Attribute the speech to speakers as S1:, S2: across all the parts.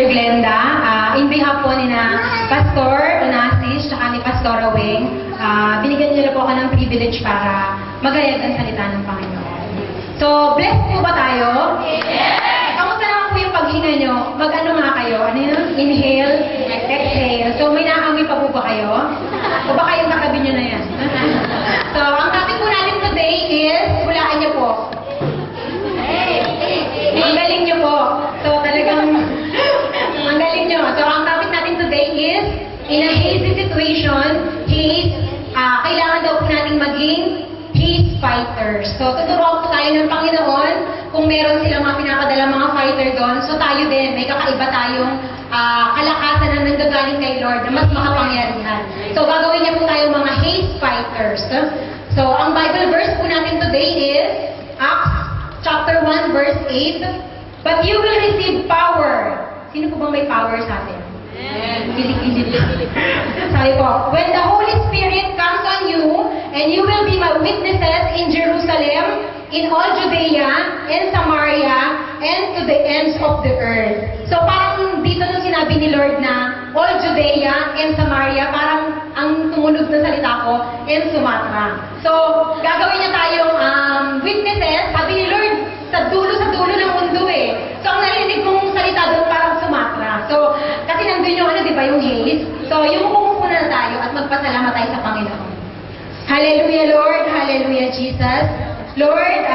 S1: Glenda, in behalf po ni na Pastor Onassis at ni Pastor Weng, binigyan niyo po ako ng privilege para magayag ang salita ng Panginoon. So, blessed po ba tayo? Yes! Kamusta naman po yung paghinga nyo? Mag-ano nga kayo? Ano yun? Inhale, exhale. So, may naamoy pa po ba kayo? O baka yung katabi nyo na yan? So, ang topic po natin today is, hulaan niyo po. Ang galing niyo po. So, talagang ang galing nyo. So, ang topic natin today is, in a hazy situation, kailangan daw po natin maging haze fighters. So, tuturuan po tayo ng Panginoon kung meron silang mga pinapadala mga fighter doon. So, tayo din, may kakaiba tayong kalakasan na nanggagaling kay Lord na mas makapangyarihan. So, gagawin niya po tayo mga haze fighters. So, ang Bible verse po natin today is Acts chapter 1 verse 8. But you will receive power. Sino po bang may power sa atin? Kilig-kilig. Sabi po, when the Holy Spirit comes on you, and you will be my witnesses in Jerusalem, in all Judea, and Samaria, and to the ends of the earth. So parang dito nung sinabi ni Lord na, all Judea and Samaria, parang ang tumunog na salita ko, and Sumatra. So, gagawin niya tayong witnesses, sabi ni Lord, sa dulo ng mundo eh. So, ang narinig kong salita doon parang Sumatra. So, kasi nandun yung di ba, yung haze. So, yung pumupuna na tayo at magpasalamat tayo sa Panginoon. Hallelujah, Lord. Hallelujah, Jesus. Lord,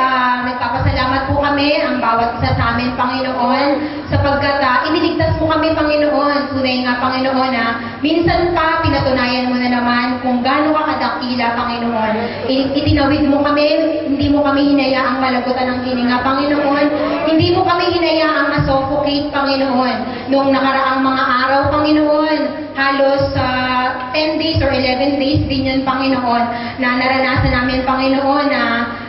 S1: nagpapasalamat po kami ang bawat isa sa amin, Panginoon, sapagkat iniligtas mo kami, Panginoon. Tunay nga, Panginoon, minsan pa pinatunayan mo na naman kung gaano ka kadakila, Panginoon. Itinawid mo kami, hindi mo kami hinayaang malagutan ng hininga, Panginoon. Hindi mo kami hinayaang na-suffocate, Panginoon. Noong nakaraang mga araw, Panginoon, halos 10 days or 11 days din yun, Panginoon, na naranasan namin, Panginoon, na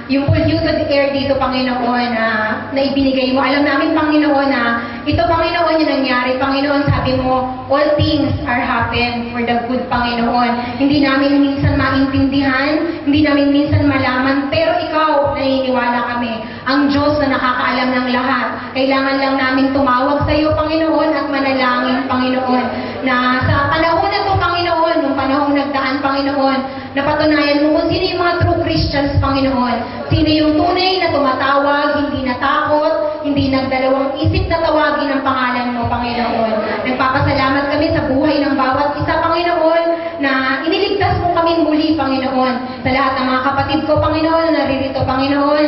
S1: yung polluted air dito, Panginoon, na ibinigay mo. Alam namin, Panginoon, na ito, Panginoon, yung nangyari. Panginoon, sabi mo, all things are happen for the good, Panginoon. Hindi namin minsan maintindihan, hindi namin minsan malaman, pero ikaw, naniniwala kami. Ang Diyos na nakakaalam ng lahat. Kailangan lang namin tumawag sa iyo, Panginoon, at manalangin, Panginoon, na sa panahon na ito, Panginoon, nung panahon nagdaan, Panginoon, napatunayan mo kung sino yung mga true Christians, Panginoon. Sino yung tunay na tumatawag, hindi natakot, hindi nagdalawang isip na tawagin ang pangalan mo, Panginoon. Nagpapasalamat kami sa buhay ng bawat isa, Panginoon, na iniligtas mo kami muli, Panginoon. Sa lahat ng mga kapatid ko, Panginoon, na naririto, Panginoon,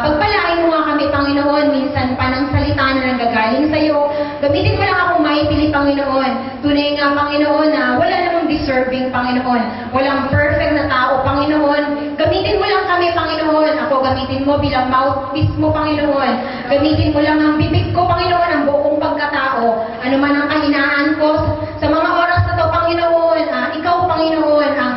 S1: pagpalain mo nga kami, Panginoon, minsan pa ng salita na nanggagaling sa iyo. Gamitin mo lang akong maitili, Panginoon. Tunay nga, Panginoon, na wala namang deserving, Panginoon. Walang perfect na tao, Panginoon. Gamitin mo lang kami, Panginoon. Ako, gamitin mo bilang mouthpiece mo, Panginoon. Gamitin mo lang ang bibig ko, Panginoon, ang buong pagkatao. Ano man ang kahinaan ko sa mga oras na to, Panginoon. Ikaw, Panginoon, ang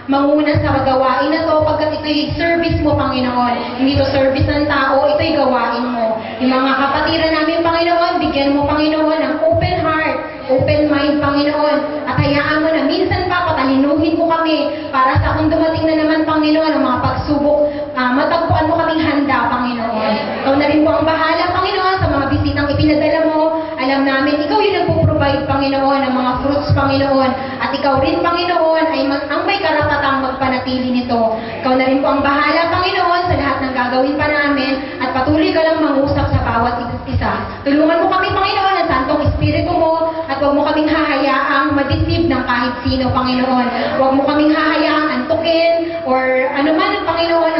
S1: manguna sa gawain na to, pagkat ito'y service mo, Panginoon. Hindi to service ng tao, ito'y gawain mo. Yung mga kapatiran namin, Panginoon, bigyan mo, Panginoon, ng open heart, open mind, Panginoon. At hayaan mo na minsan pa, patalinuhin mo kami para sa kung dumating na naman, Panginoon, ang mga pagsubok, matagpuan mo kaming handa, Panginoon. Ikaw na rin po ang bahala, Panginoon, sa mga bisitang ipinadala mo. Alam namin, ikaw yung nagpo-provide, Panginoon, ng mga fruits, Panginoon. At ikaw rin, Panginoon, ay ang may karapatang magpanatili nito. Ikaw na rin po ang bahala, Panginoon, sa lahat ng gagawin pa namin. At patuloy ka lang mangusap sa bawat isa. Tulungan mo kami, Panginoon, ang Santong Espiritu mo. At huwag mo kaming hahayaang madisib ng kahit sino, Panginoon. Huwag mo kaming hahayaang antukin or anuman, Panginoon,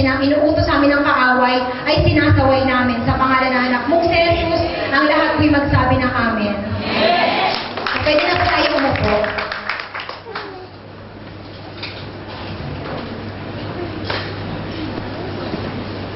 S1: ang inuutos sa amin ng kaaway ay sinasaway namin sa pangalan ng anak mong si Jesus. Ang lahat po'y magsabi ng amen. Pwede na po tayo umupo.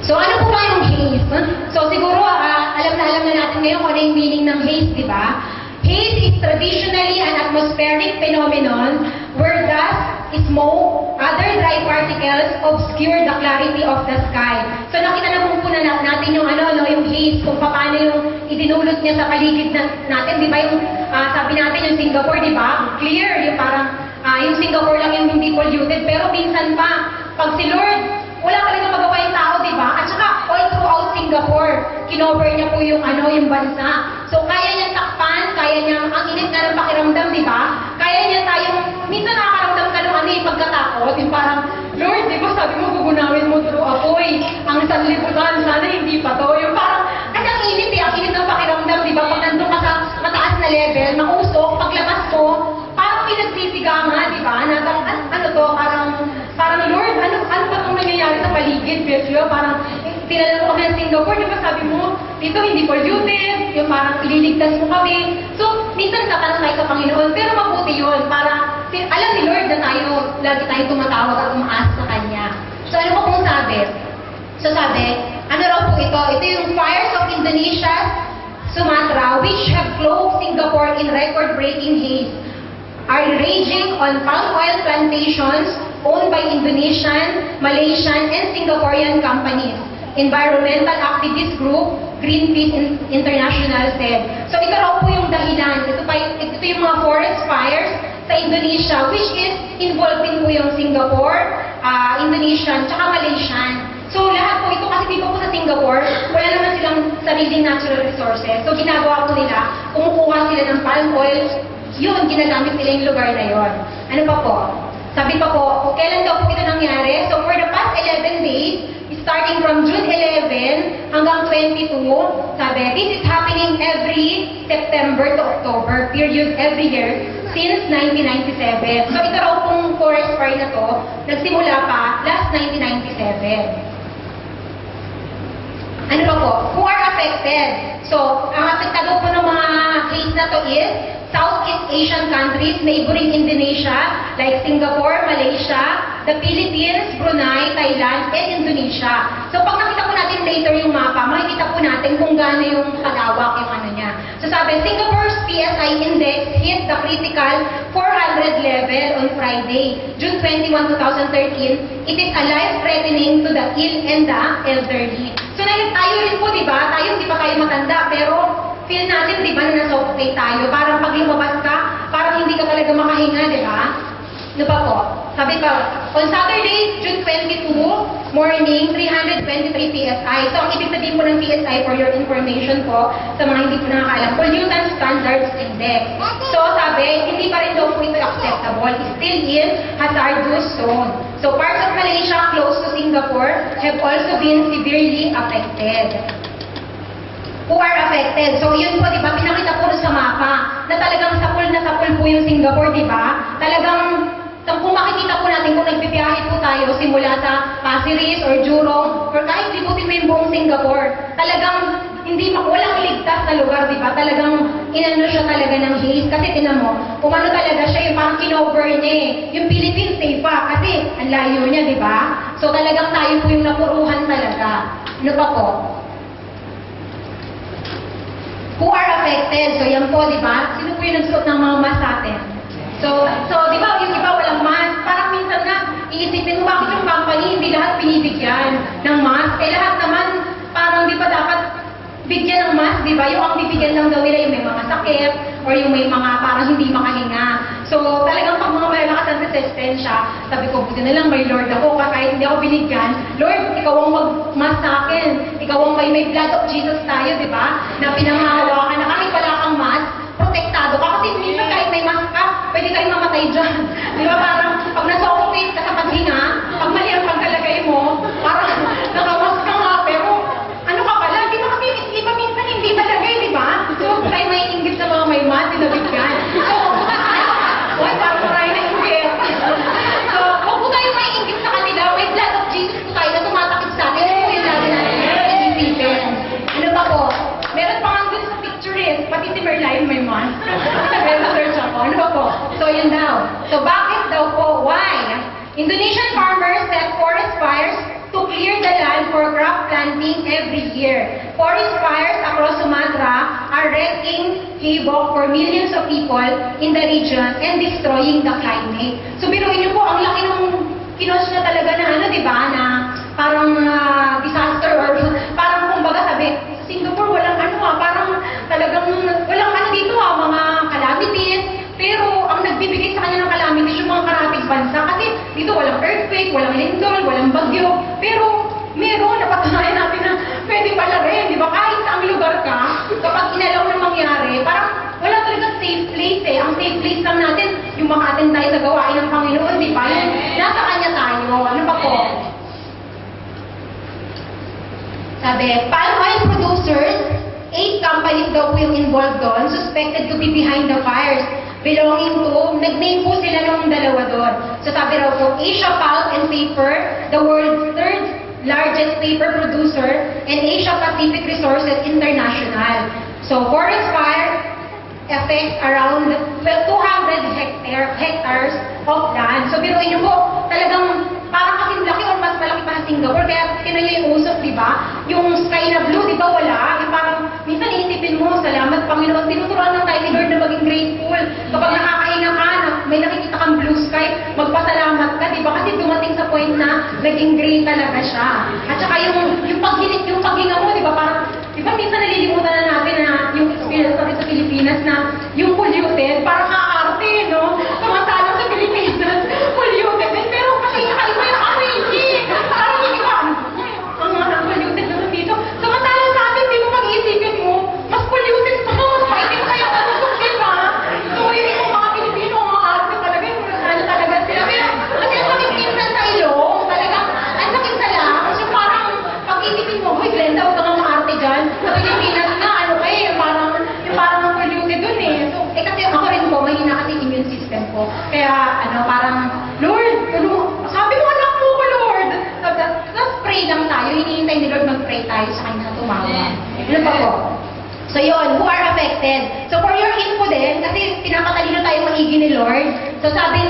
S1: So, ano po ba yung haze? So, siguro, alam na natin ngayon kung ano yung meaning ng haze, di ba? Haze is traditionally an atmospheric phenomenon where dust, smoke, other dry particles obscure the clarity of the sky. So nakita na po natin yung yung haze, kung paano yung idinulot niya sa paligid natin, di ba? Yung sabi natin yung Singapore, di ba? Clear, yung parang yung Singapore lang yung hindi polluted, pero minsan pa, pag si Lord, wala ka rin magawa yung tao, di ba? At saka all throughout Singapore, Singapore. Kinover niya po yung yung bansa. So kaya niya takpan, kaya niya, ang init nga ng pakiramdam, di ba? Kaya niya tayong, minsan nakakaramdam ka ng pagkatakot, yung parang, Lord, di ba sabi mo, gugunawin mo through apoy. Ang sanlibutan, sana hindi pa to. Yung parang, kasi ang init ang init ng pakiramdam, di ba? Pag nandun ka sa mataas na level, mausok, paglabas mo, parang pinagsisigahan, di ba? Ano to, parang Lord, ano ba itong nangyayari sa paligid, Besyo? Parang, tinala mo kami ng Singapore, di ba sabi mo, dito hindi polluted, yung parang ililigtas mo kami. So, minsan tatanong tayo sa Panginoon, pero mabuti yun, para alam ni Lord na lagi tayo tumatawag at umaas sa Kanya. So, ano po pong sabi? So, sabi, ano raw po ito? Ito yung fires of Indonesia, Sumatra, which have clothed Singapore in record-breaking haze, are raging on palm oil plantations owned by Indonesian, Malaysian, and Singaporean companies. Environmental activist group, Greenpeace International said. So ito raw po yung dahilan. Ito yung mga forest fires sa Indonesia, which is involving po yung Singapore, Indonesian, tsaka Malaysian. So lahat po ito, kasi dito po sa Singapore, wala naman silang sariling natural resources. So ginagawa po nila, kumukuha sila ng palm oil, yun, ginagamit nila yung lugar na yun. Ano pa po? Sabi pa po, kailan daw po ito nangyari? So for the past 11 days, starting from June 11 hanggang 22, sabi, this is happening every September to October, period, every year, since 1997. So ito raw pong forest fire na to, nagsimula pa last 1997. Ano pa po? Who are affected? So, ang apektado po ng mga case na to is Southeast Asian countries, neighboring Indonesia, like Singapore, Malaysia, the Philippines, Brunei, Thailand, and Indonesia. So pag nakita po natin later yung mapa, makikita po natin kung gaano yung kalawak yung ano niya. So sabi, Singapore's PSI index hit the critical 400 level on Friday, June 21, 2013. It is a life-threatening to the ill and the elderly. So tayo rin po, di ba? Tayo, di pa tayo matanda, pero feel natin, di ba, na nasuffocate tayo. Parang pag lumabas ka, parang hindi ka talaga makahinga, di ba? Ano pa po? Sabi pa, on Saturday, June 22, morning, 323 PSI. So, ang ibig sabihin po ng PSI, for your information po, sa mga hindi po nakakaalam, Pollutant Standards Index. So, sabi, hindi pa rin daw po ito acceptable. It's still in hazardous zone. So, parts of Malaysia close to Singapore have also been severely affected. Who are affected. So yun po, di ba, pinakita po sa mapa na talagang sapul na sapul po yung Singapore, di ba? Talagang, kung makikita po natin kung nagbibiyahe po tayo simula sa Pasir Ris or Jurong, or kahit libutin mo yung buong Singapore, talagang walang ligtas na lugar, di ba? Talagang inano siya talaga ng haze. Kasi tinan mo, kung ano talaga siya, yung parang kinover niya eh. Yung Philippines, safe pa, kasi ang layo niya, di ba? So talagang tayo po yung napuruhan talaga. Ano pa po? Who are affected? So, yan po, di ba? Sino po yung nagsuot ng mga mask sa atin? So di ba, yung iba walang mask? Parang minsan na, iisipin mo, bakit yung company hindi lahat binibigyan ng mask? Eh, lahat naman, parang di ba dapat bigyan ng mask, di ba? Yung ang bibigyan lang daw nila yung may mga sakit, or yung may mga parang hindi makahinga. So, talagang pag mga malalakas ang resistensya, sabi ko, buti na lang may Lord ako, kahit hindi ako binigyan, Lord, ikaw ang mag-mask sa akin. Ikaw ang may blood of Jesus tayo, di ba? Na pinanghahawakan na kahit wala kang mask, protektado ka. Kasi minsan kahit may mask ka, pwede kayong mamatay dyan. Di ba? Parang pag nasuffocate ka sa paghinga, pag mali ang pagkalagay mo, parang nakamask ka nga, pero ano ka pala? Di ba kasi iba minsan hindi talagay, di ba? So, tayo may inggit sa mga may mask, sinabigyan. So, oy, parang maraming na inggit. So, huwag po tayo may inggit sa kanila. May blood of Jesus po tayo na tumatakip sa atin. Ito po yung lagi natin iisipin. Ano pa po? Meron pa nga dun sa picture eh. Pati si Merlion may mask. Nag-research ako. Ano pa po? So, yun daw. So, bakit daw po? Why? Indonesian farmers set forest fires to clear the land for crop planting every year. Forest fires across Sumatra are wreaking havoc for millions of people in the region and destroying the climate. So biruin niyo po, ang laki ng kinos na talaga na ano, di ba, na parang disaster or parang kumbaga sabi, sa Singapore walang ano parang talagang walang ano dito mga calamities. Pero ang nagbibigay sa kanya ng calamities yung mga karatig bansa kasi dito walang earthquake, walang lindol, walang bagyo. Pero meron, napatunayan natin na pwede pala ang safe place lang natin, yung maka-attend tayo sa gawain ng Panginoon, di ba? Yung nasa Kanya tayo. Ano pa po? Sabi, palm oil producers, 8 companies daw po yung involved doon, suspected to be behind the fires, belonging to, nag-name po sila ng dalawa doon. So sabi raw po, Asia Pulp and Paper, the world's third largest paper producer, and Asia Pacific Resources International. So forest fire affects around 200 hectares of land. So biruin niyo po, talagang parang kasing laki or mas malaki pa sa Singapore. Kaya tinan niyo yung usok, di ba? Yung sky na blue, di ba wala? Yung parang, minsan iisipin mo, salamat Panginoon, tinuturuan lang tayo ni Lord na maging grateful. Kapag nakakahinga ka, may nakikita kang blue sky, magpasalamat ka, di ba? Kasi dumating sa point na naging gray talaga siya. At saka yung paghinga mo, di ba? Parang, di ba minsan nalilimutan na natin na yung experience natin sa Pilipinas na yung polluted, parang kaarte, no? Samantalang sa Pilipinas, polluted din, pero kasi kakaiba yung amoy, hindi. Parang hindi ba, ang mga polluted naman dito. Samantalang sa atin, di mo pag-iisipin mo, mas polluted pa, mas maitim kaya kalusok, di ba? So, yung mga Pilipino, mga arte talaga, yung ano talaga sila. Pero, kasi ang sakit minsan sa ilong, talagang, ang sakit sa lang, kasi parang, pag-iisipin mo, huy, Glenda, huwag kang maarte dyan. Sa Pilipinas na, ano kayo, parang ang polluted dun eh. So, kasi ako rin po, mahina kasi immune system ko. Kaya, parang, Lord, sabi mo, anak mo ko, Lord. Tapos pray lang tayo, hinihintay ni Lord mag-pray tayo sa kanya tumawa. Ano pa po? So yun, who are affected. So for your info din, kasi pinapatalino tayo maigi ni Lord. So sabi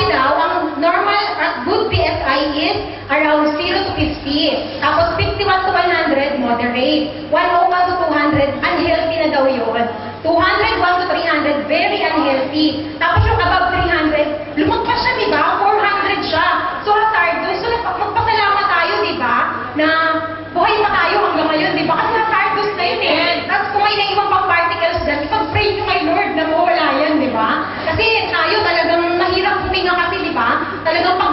S1: daw, ang normal at good PSI is around 0 to 50. Tapos 51 to 100, moderate. 101 to 200, unhealthy na daw yun. 201 to 300, very unhealthy. Tapos yung above 300, lumagpas siya, di ba? 400 siya. So hazardous. So magpasalamat tayo, di ba? Na buhay pa tayo hanggang ngayon, di ba? Kasi hazardous na yun eh. Tapos kung may ibang pang particles dyan, ipag-pray nyo kay Lord na mawala yan, di ba? Kasi tayo talagang mahirap huminga kasi, di ba? Talagang pag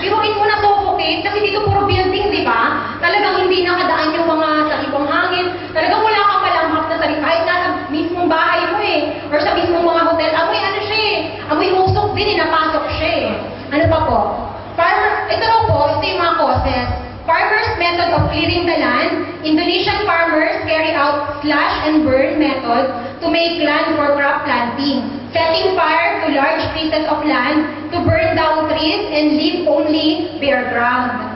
S1: biruin mo na suffocate, kasi dito puro building, di ba? Talagang hindi nakadaan yung mga sa ibang hangin. Talagang wala kang malamhap na sarili. Kahit nasa mismong bahay mo eh. Or sa mismong mga hotel, amoy ano siya eh. Amoy usok din eh, napasok siya eh. Ano pa po? Ito raw po, ito yung mga causes. Farmers' method of clearing the land. Indonesian farmers carry out slash and burn method to make land for crop planting. Setting fire to large pieces of land to burn down trees and leave only bare ground.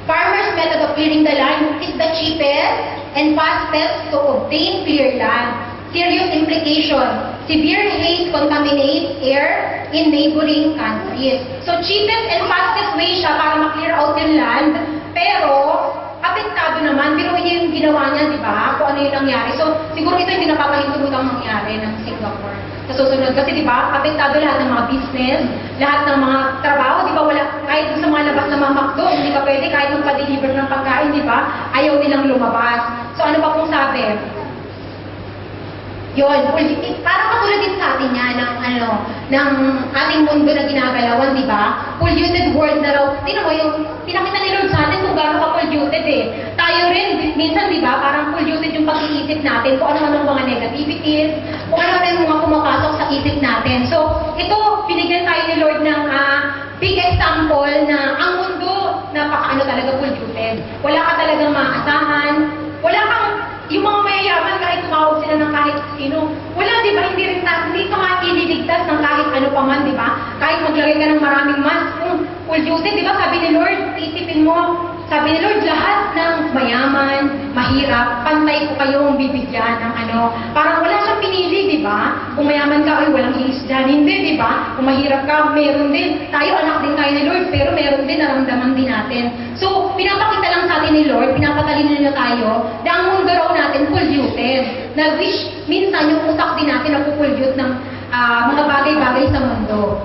S1: Farmers' method of clearing the land is the cheapest and fastest to obtain clear land. Serious implication. Severe haze contaminates air in neighboring countries. So cheapest and fastest way siya para ma-clear out yung land, pero apektado naman. Biruin niya yung ginawa niya, di ba? Kung ano yung nangyari. So siguro ito hindi napapahintulutang mangyari ng Singapore. Sa susunod, kasi di ba, apektado lahat ng mga business, lahat ng mga trabaho, di ba, wala, kahit sa mga labas na mga McDo, hindi ka pwede, kahit magpa-deliver ng pagkain, di ba, ayaw nilang lumabas. So ano pa pong sabi? Yun, parang katulad din sa atin yan ng ating mundo na ginagalawan, di ba? Polluted world na raw. Tingnan mo, yung pinakita ni Lord sa atin kung gano'n ka polluted eh. Tayo rin, minsan di ba, parang polluted yung pag-iisip natin, kung ano-ano mga negativities, kung ano-ano yung mga pumapasok sa isip natin. So, ito, binigyan tayo ni Lord ng big example na ang mundo, napaka talaga polluted. Wala ka talagang maasahan, wala kang yung mga mayayaman, kahit tumawag sila ng kahit sino, wala, di ba, hindi ka maililigtas ng kahit ano pa man, di ba? Kahit maglagay ka ng maraming mask, kung polluted, di ba, sabi ni Lord, isipin mo, sabi ni Lord, lahat ng mayaman, mahirap, pantay ko kayong bibigyan ng parang wala siyang pinili, di ba? Kung mayaman ka, ay, walang ilis dyan, hindi, di ba? Kung mahirap ka, meron din. Tayo, anak din tayo ni Lord, pero meron din, naramdaman din natin. So, pinapakita lang sa atin ni Lord, pinapatalino na tayo, na ang mundo raw natin polluted. Na wish, minsan yung utak din natin na pupollute ng mga bagay-bagay sa mundo.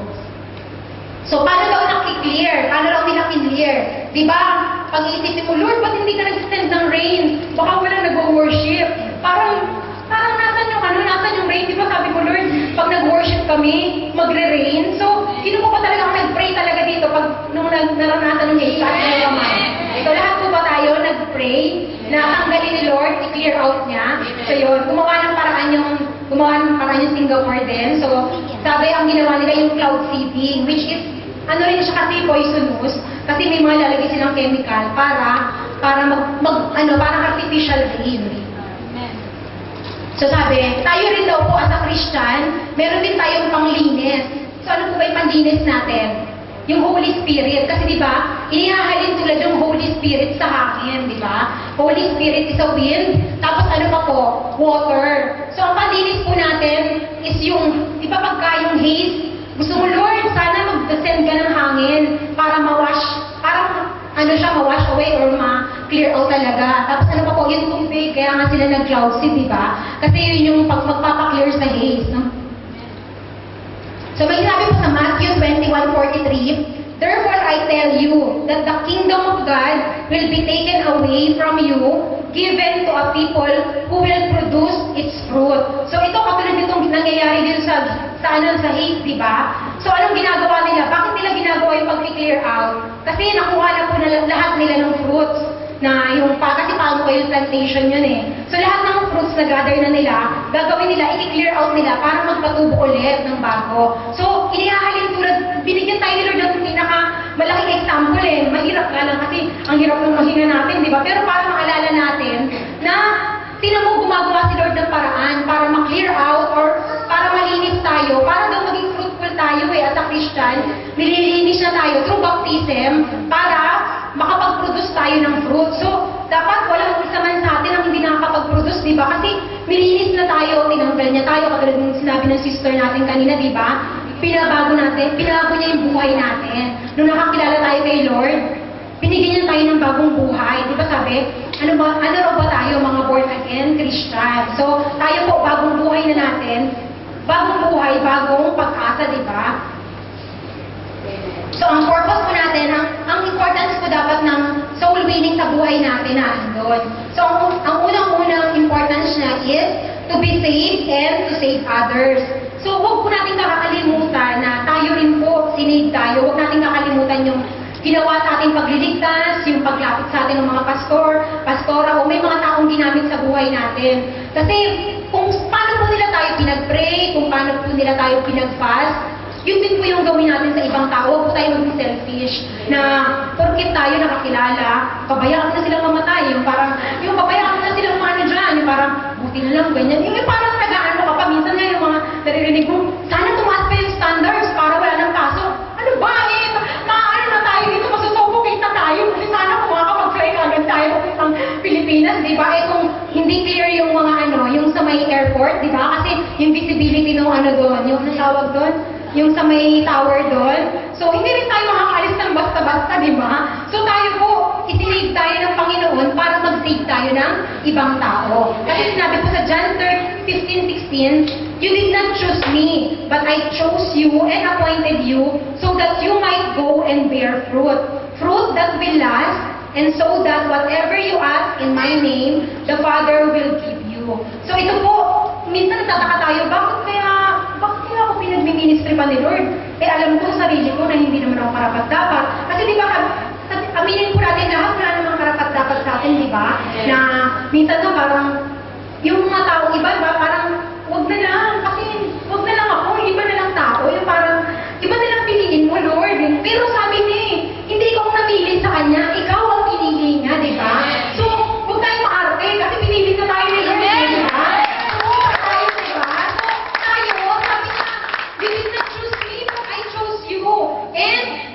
S1: So, paano daw nakiklear? Paano daw nila clear? Di ba? Pag-iisipin mo, Lord, ba't hindi ka nag-send ng rain? Baka walang nag-worship. Parang nasan yung rain? Di ba sabi mo, Lord, pag nag-worship kami, magre-rain? So, sino po ba talaga nag-pray talaga dito pag nung naranasan nung hihikat na naman? Ito, lahat po ba tayo nag-pray na tanggalin ni Lord, i-clear out niya? So, yun, gumawa ng paraan yung Singapore din. So, sabi ang ginawa nila yung cloud seeding, which is, ano rin siya kasi poisonous, kasi may mga lalagay silang chemical para parang artificial rain. So sabi, tayo rin daw po as a Christian, meron din tayong panglinis. So ano po ba yung panlinis natin? Yung Holy Spirit. Kasi di ba, inihahalin tulad yung Holy Spirit sa hangin, di ba? Holy Spirit is a wind. Tapos ano pa po? Water. So ang panlinis po natin is yung, di ba pagka yung haze, gusto mo Lord, sana mag-descend ka ng hangin para ma-wash, para ma-wash away or ma-clear out talaga. Tapos ano pa po, yung tubig, kaya nga sila nag-cloud seed, di ba? Kasi yun yung magpapaklear sa haze, no? So may sabi po sa Matthew 21:43, "Therefore I tell you that the kingdom of God will be taken away from you, given to a people who will produce its fruit." So ito katulad nitong nangyayari dito sa haze, di ba? So anong ginagawa nila? Bakit nila ginagawa yung pag-clear out? Kasi nakuha na po na lahat nila ng fruits na yung kasi palm oil plantation yun eh. So lahat ng fruits na gather na nila, gagawin nila, i-clear out nila para magpatubo ulit ng bago. So inihahalin tulad, binigyan tayo ni Lord ng malaking example eh. Mahirap nga lang kasi ang hirap ng mahinga natin, di ba? Pero para maalala natin na tinan mo gumagawa si Lord ng paraan para ma-clear out or para malinis tayo, para daw maging fruitful tayo eh as a Christian, nililinis na tayo through baptism para makapag-produce tayo ng fruit. So, dapat walang isa man sa atin ang hindi nakakapag-produce, di ba? Kasi nilinis na tayo, tinanggal niya tayo, katulad ng sinabi ng sister natin kanina, di ba? Pinabago niya yung buhay natin. Nung nakakilala tayo kay Lord, binigyan niya tayo ng bagong buhay. Di ba sabi, ano raw ba tayo, mga born again Christian? So, tayo po, bagong buhay na natin. Bagong buhay, bagong pag-asa, di ba? So, ang purpose po natin, ang importance po dapat ng soul winning sa buhay natin na andun. So, ang unang-unang importance niya is to be saved and to save others. So, huwag po natin kakalimutan na tayo rin po, sinave tayo. Huwag natin kakalimutan yung ginawa sa ating pagliligtas, yung paglapit sa ating ng mga pastora, o may mga taong ginamit sa buhay natin. Kasi, kung paano po nila tayo pinag-pray, kung paano po nila tayo pinag-fast, yun din po yung gawin natin sa ibang tao. Huwag po tayo maging selfish na porkit tayo nakakilala, pabayaan na silang mamatay. Yung pabayaan na silang ano dyan, yung parang buti na lang, ganyan. Yung parang tagaan mo kapag minsan nga yung mga naririnig mo, sana tumaas pa yung standards para wala ng kaso. Ano ba eh? Maaari na tayo dito, masusubukin na tayo. Kasi sana kung makakapag-fly agad tayo ng Pilipinas, di ba? Eh kung hindi clear yung mga yung sa may airport, di ba? Kasi yung visibility ng doon, yung tawag doon, yung sa may tower doon. So, hindi rin tayo makakaalis ng basta-basta, di ba? So, tayo po, isinave tayo ng Panginoon para mag-save tayo ng ibang tao. Kasi sinabi po sa John 15:16, "You did not choose me, but I chose you and appointed you so that you might go and bear fruit. Fruit that will last, and so that whatever you ask in my name, the Father will give you." So, ito po, minsan nagtataka tayo, bakit kaya ako pinagmi-ministry pa ni Lord? Eh, alam ko sa sarili ko na hindi naman ako karapat-dapat. Kasi di ba, aminin po natin lahat wala namang karapat-dapat sa atin, di ba? Na minsan na parang, yung mga tao iba, diba, parang, wag na lang, kasi wag na lang ako, iba na lang tao. Yung parang, iba na lang piliin mo, Lord. Pero sabi niya hindi ikaw ang namili sa kanya, ikaw ang pinili niya, di ba? So, huwag tayo maarte, kasi pinili na tayo ni Lord, di ba?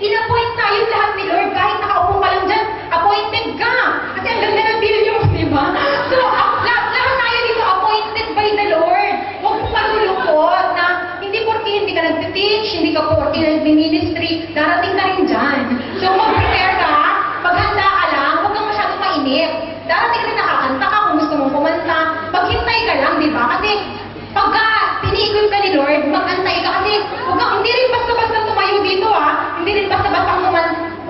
S1: In-appoint tayo lahat ni Lord, kahit nakaupo ka lang dyan, appointed ka. Kasi ang ganda ng deal niyo, di ba? So, lahat tayo dito appointed by the Lord. Huwag mong malulungkot na hindi porke hindi ka nag-teach, hindi ka porke nag-ministry, darating ka rin dyan. So, mag-prepare ka, paghanda ka lang, huwag kang masyadong mainip. Darating rin nakakanta ka kung gusto mong kumanta, maghintay ka lang, di ba? Kasi, pagka piniikot ka ni Lord, mag-antay ka kasi hindi rin basta-basta tumayo dito hindi rin basta-basta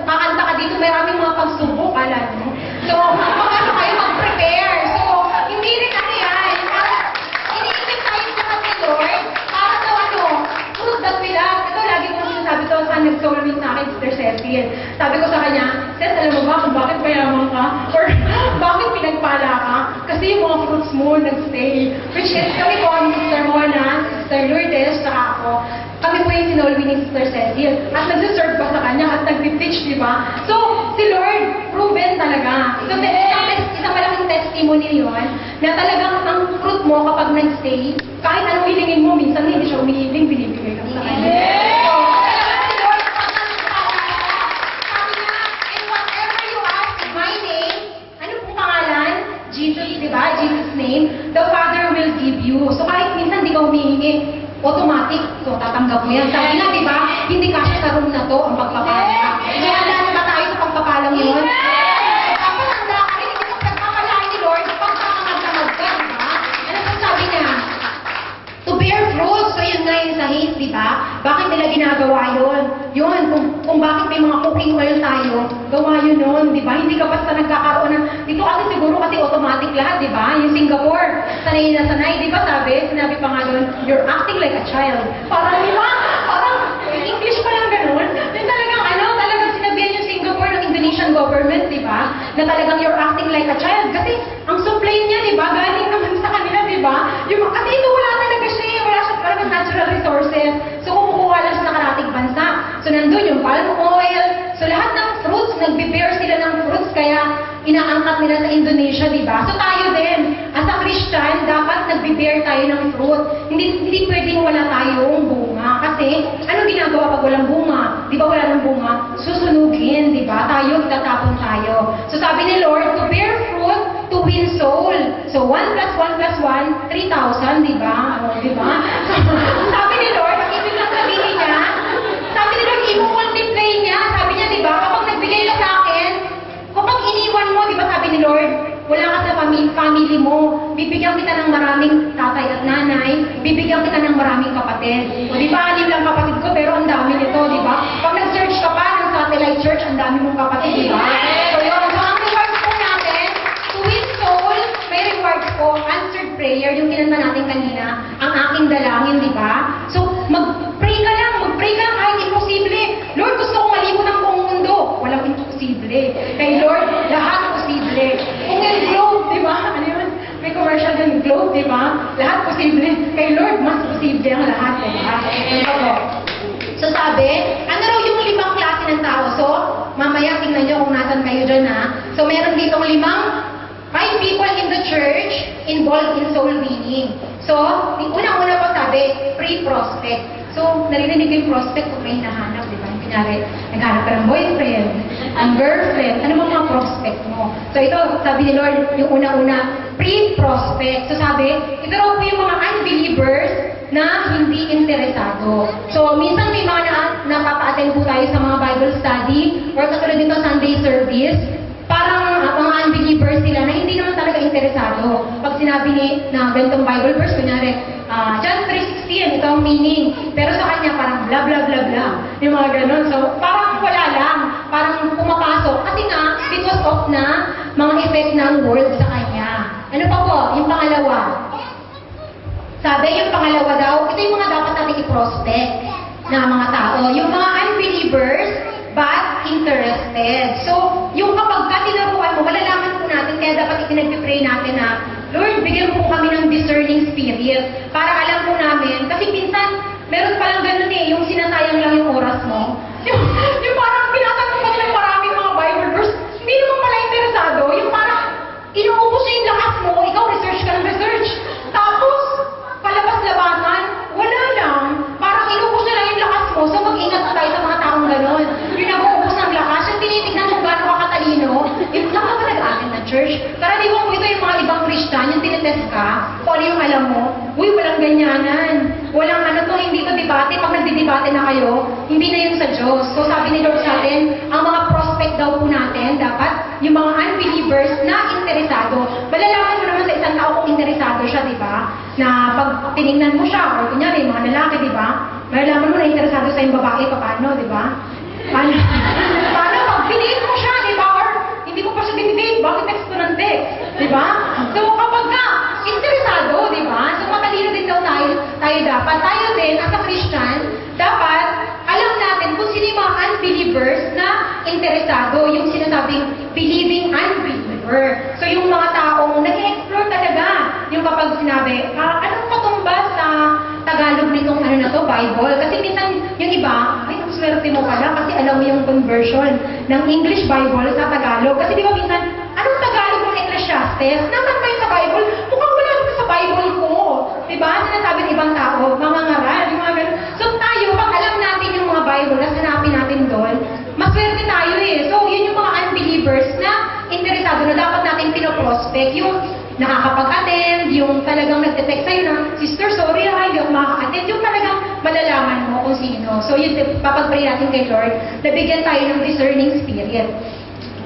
S1: kakanta ka dito, maraming mga pagsubok, alam mo. So, magkano kayo mag-prepare. So, hindi rin yan. Iniikot tayo sa ni Lord para sa fruit that we love. Ito, lagi ko sinasabi to sa nag-soul meet sa akin, Sister Cecil. Sabi ko sa kanya, Sis, alam mo ba kung bakit mayaman ka? Or bakit pinagpala ka? Kasi yung mga fruits mo nag-stay. Which is, kami po ang Sister Mona, Sister Lourdes, saka ako, kami po yung sinolwi ni Sister Cecil. At nag-serve pa sa kanya at nag-teach, di ba? So, si Lord, proven talaga. So, isang malaking testimony yun, na talagang ang fruit mo kapag nag-stay, kahit anong hilingin mo, minsan hindi siya umihiling, binibigay lang sa kanya. So, talagang si Lord, sabi niya, and whatever you ask in my name, ano pong pangalan? Jesus, di ba? Jesus' name, the Father will give you. So, kahit minsan di ka humihingi, automatic, so tatanggap mo yan. Sabi nga, di ba, hindi kasya sa room na to ang pagpapala. Kaya handa na ba tayo sa pagpapalang yun? Dapat handa ka rin, hindi ka pagpapalain ni Lord, pagkakamagdamag ka, di ba? Ano po sabi niya? To bear fruit. So yun nga yung sa haste, di ba? Bakit nila ginagawa yun? Yun, kung bakit may mga cooking oil tayo, gawa yun nun, di ba? Hindi ka basta nagkakaroon ng, dito kasi siguro kasi automatic lahat, di ba? Yung Singapore, sanay na sanay, di ba sinabi pa nga doon, you're acting like a child. Parang, di ba? Parang, English pa lang ganun. Yung talagang sinabihan yung Singapore ng Indonesian government, di ba? Na talagang you're acting like a child. Kasi, ang supply niya, di ba? Galing naman sa kanila, di ba? Kasi ito wala talaga siya, wala siya talagang natural resources. So, kumukuha lang siya sa karating bansa. So, nandun yung palm oil. So, lahat ng fruits, nagbe-bear sila ng fruits, kaya inaangkat nila sa Indonesia, di ba? So, tayo din, as a Christian, dapat nagbe-bear tayo ng fruit. Hindi pwedeng wala tayong bunga. Kasi, ano ginagawa pag walang bunga? Di ba wala ng bunga? Susunugin, di ba? Tayo, itatapon tayo. So, sabi ni Lord, to bear fruit, to win soul. So, 1 plus 1 plus 1, 3,000, di ba? O, di ba? Sabi ni Lord, ang ibig lang sabihin niya, sabi ni Lord, i-multiply niya. Sabi niya, di ba, kapag nagbigay ka sa akin, kapag iniwan mo, di ba sabi ni Lord, wala ka sa family mo, bibigyan kita ng maraming tatay at nanay, bibigyan kita ng maraming kapatid. O di ba, anim lang kapatid ko, pero ang dami nito, di ba? Pag nag-search ka pa ng satellite church, ang dami mong kapatid, di ba? So yun, so ang rewards po natin, to win soul, may rewards po, answered prayer, yung kinanta natin kanina, ang aking dalangin, di ba? So, mag-pray ka lang kahit imposible. Lord, gusto kong maligo ng buong mundo. Walang imposible. Kay Lord, lahat posible. Kung yung globe, di ba? Ano yun? May commercial din, globe, di ba? Lahat posible. Kay Lord, mas posible ang lahat, di ba? So sabi, ano raw yung 5 klase ng tao? So, mamaya tingnan nyo kung nasan kayo dyan, ha? So, meron ditong 5 people in the church involved in soul winning. So, unang-una po sabi, pre-prospect. So, naririnig yung prospect kung may hinahanap, di ba? Kunyari, naghanap ka ng boyfriend, ang girlfriend, ano mga prospect mo? So, ito, sabi ni Lord, yung unang-una, pre-prospect. So, sabi, ito raw po yung mga unbelievers na hindi interesado. So, minsan may mga napapa-attend po tayo sa mga Bible study or katulad dito Sunday service, parang mga unbelievers sila na hindi naman talaga interesado. Pag sinabi na ganitong Bible verse, kunyari, John 3:16, ito ang meaning. Pero sa kanya parang bla bla bla bla. Yung mga ganun. So, parang wala lang. Parang pumapasok. Kasi nga, because of na mga effect ng word sa kanya. Ano pa po? Yung pangalawa. Sabi, yung pangalawa daw, ito yung mga dapat natin i-prospect na mga tao. Yung mga unbelievers, but interested. So, yung kapag tinaruan mo, malalaman po natin, kaya dapat itinag-pray natin na, Lord, bigyan mo po kami ng discerning spirit para alam po namin, kasi minsan, meron palang ganun yung sinasayang lang yung oras mo. Yung parang pinatanong ka ng maraming mga Bible verse, hindi naman pala interesado, yung parang inuubos niya yung lakas mo, ikaw research ka ng research. Tapos, palabas-labasan, wala lang. Parang inuubos na lang yung lakas mo, so mag-ingat na tayo sa mga taong gano'n. Yung nag-uubos ng lakas, yung tinitignan kung gano'n ka katalino, yung saan ka ba nag-aaral na church? Karaniwan mo ito yung mga ibang Christian, yung tinitest ka, kung ano yung alam mo, uy, walang ganyanan. Walang ano to, hindi to debate. Pag nagdidebate na kayo, hindi na yun sa Diyos. So sabi ni Lord sa atin, ang mga prospect daw po natin, dapat yung mga unbelievers na interesado. Malalaman mo naman sa isang tao kung interesado siya, di ba? Na pag tinignan mo siya, or kunyari, mga lalaki, di ba? Malalaman mo na interesado sa yung babae, paano, di ba? Paano pag pinigin mo siya, di ba? Or hindi mo pa siya dinidate, bakit text ko ng text? Di ba? So kapag ka, interesado, di ba? So matalino din daw tayo dapat. Tayo din, as a Christian, dapat alam natin kung sino yung mga unbelievers na interesado, yung sinasabing believing unbeliever. So yung mga taong nag-explore talaga, yung kapag sinabi, anong katumbas sa Tagalog to, Bible. Kasi minsan, yung iba, ay, ang swerte mo pala kasi alam mo yung conversion ng English Bible sa Tagalog. Kasi di ba minsan, anong Tagalog ng Ecclesiastes? Nasaan ba yun sa Bible? Mukhang wala dito sa Bible ko. Diba? Sinasabi ng ibang tao, mga ngaral, yung mga ganun. So tayo, pag alam natin yung mga Bible, at hanapin natin doon, maswerte tayo eh. So yun yung mga unbelievers na interesado na dapat natin pinoprospect. Yung nakakapag-attend, yung talagang nagte-text sa'yo na, Sister, sorry ha, hindi ako makaka-attend. Yung talagang malalaman mo kung sino. So yun, papag-pray natin kay Lord, nabigyan tayo ng discerning spirit.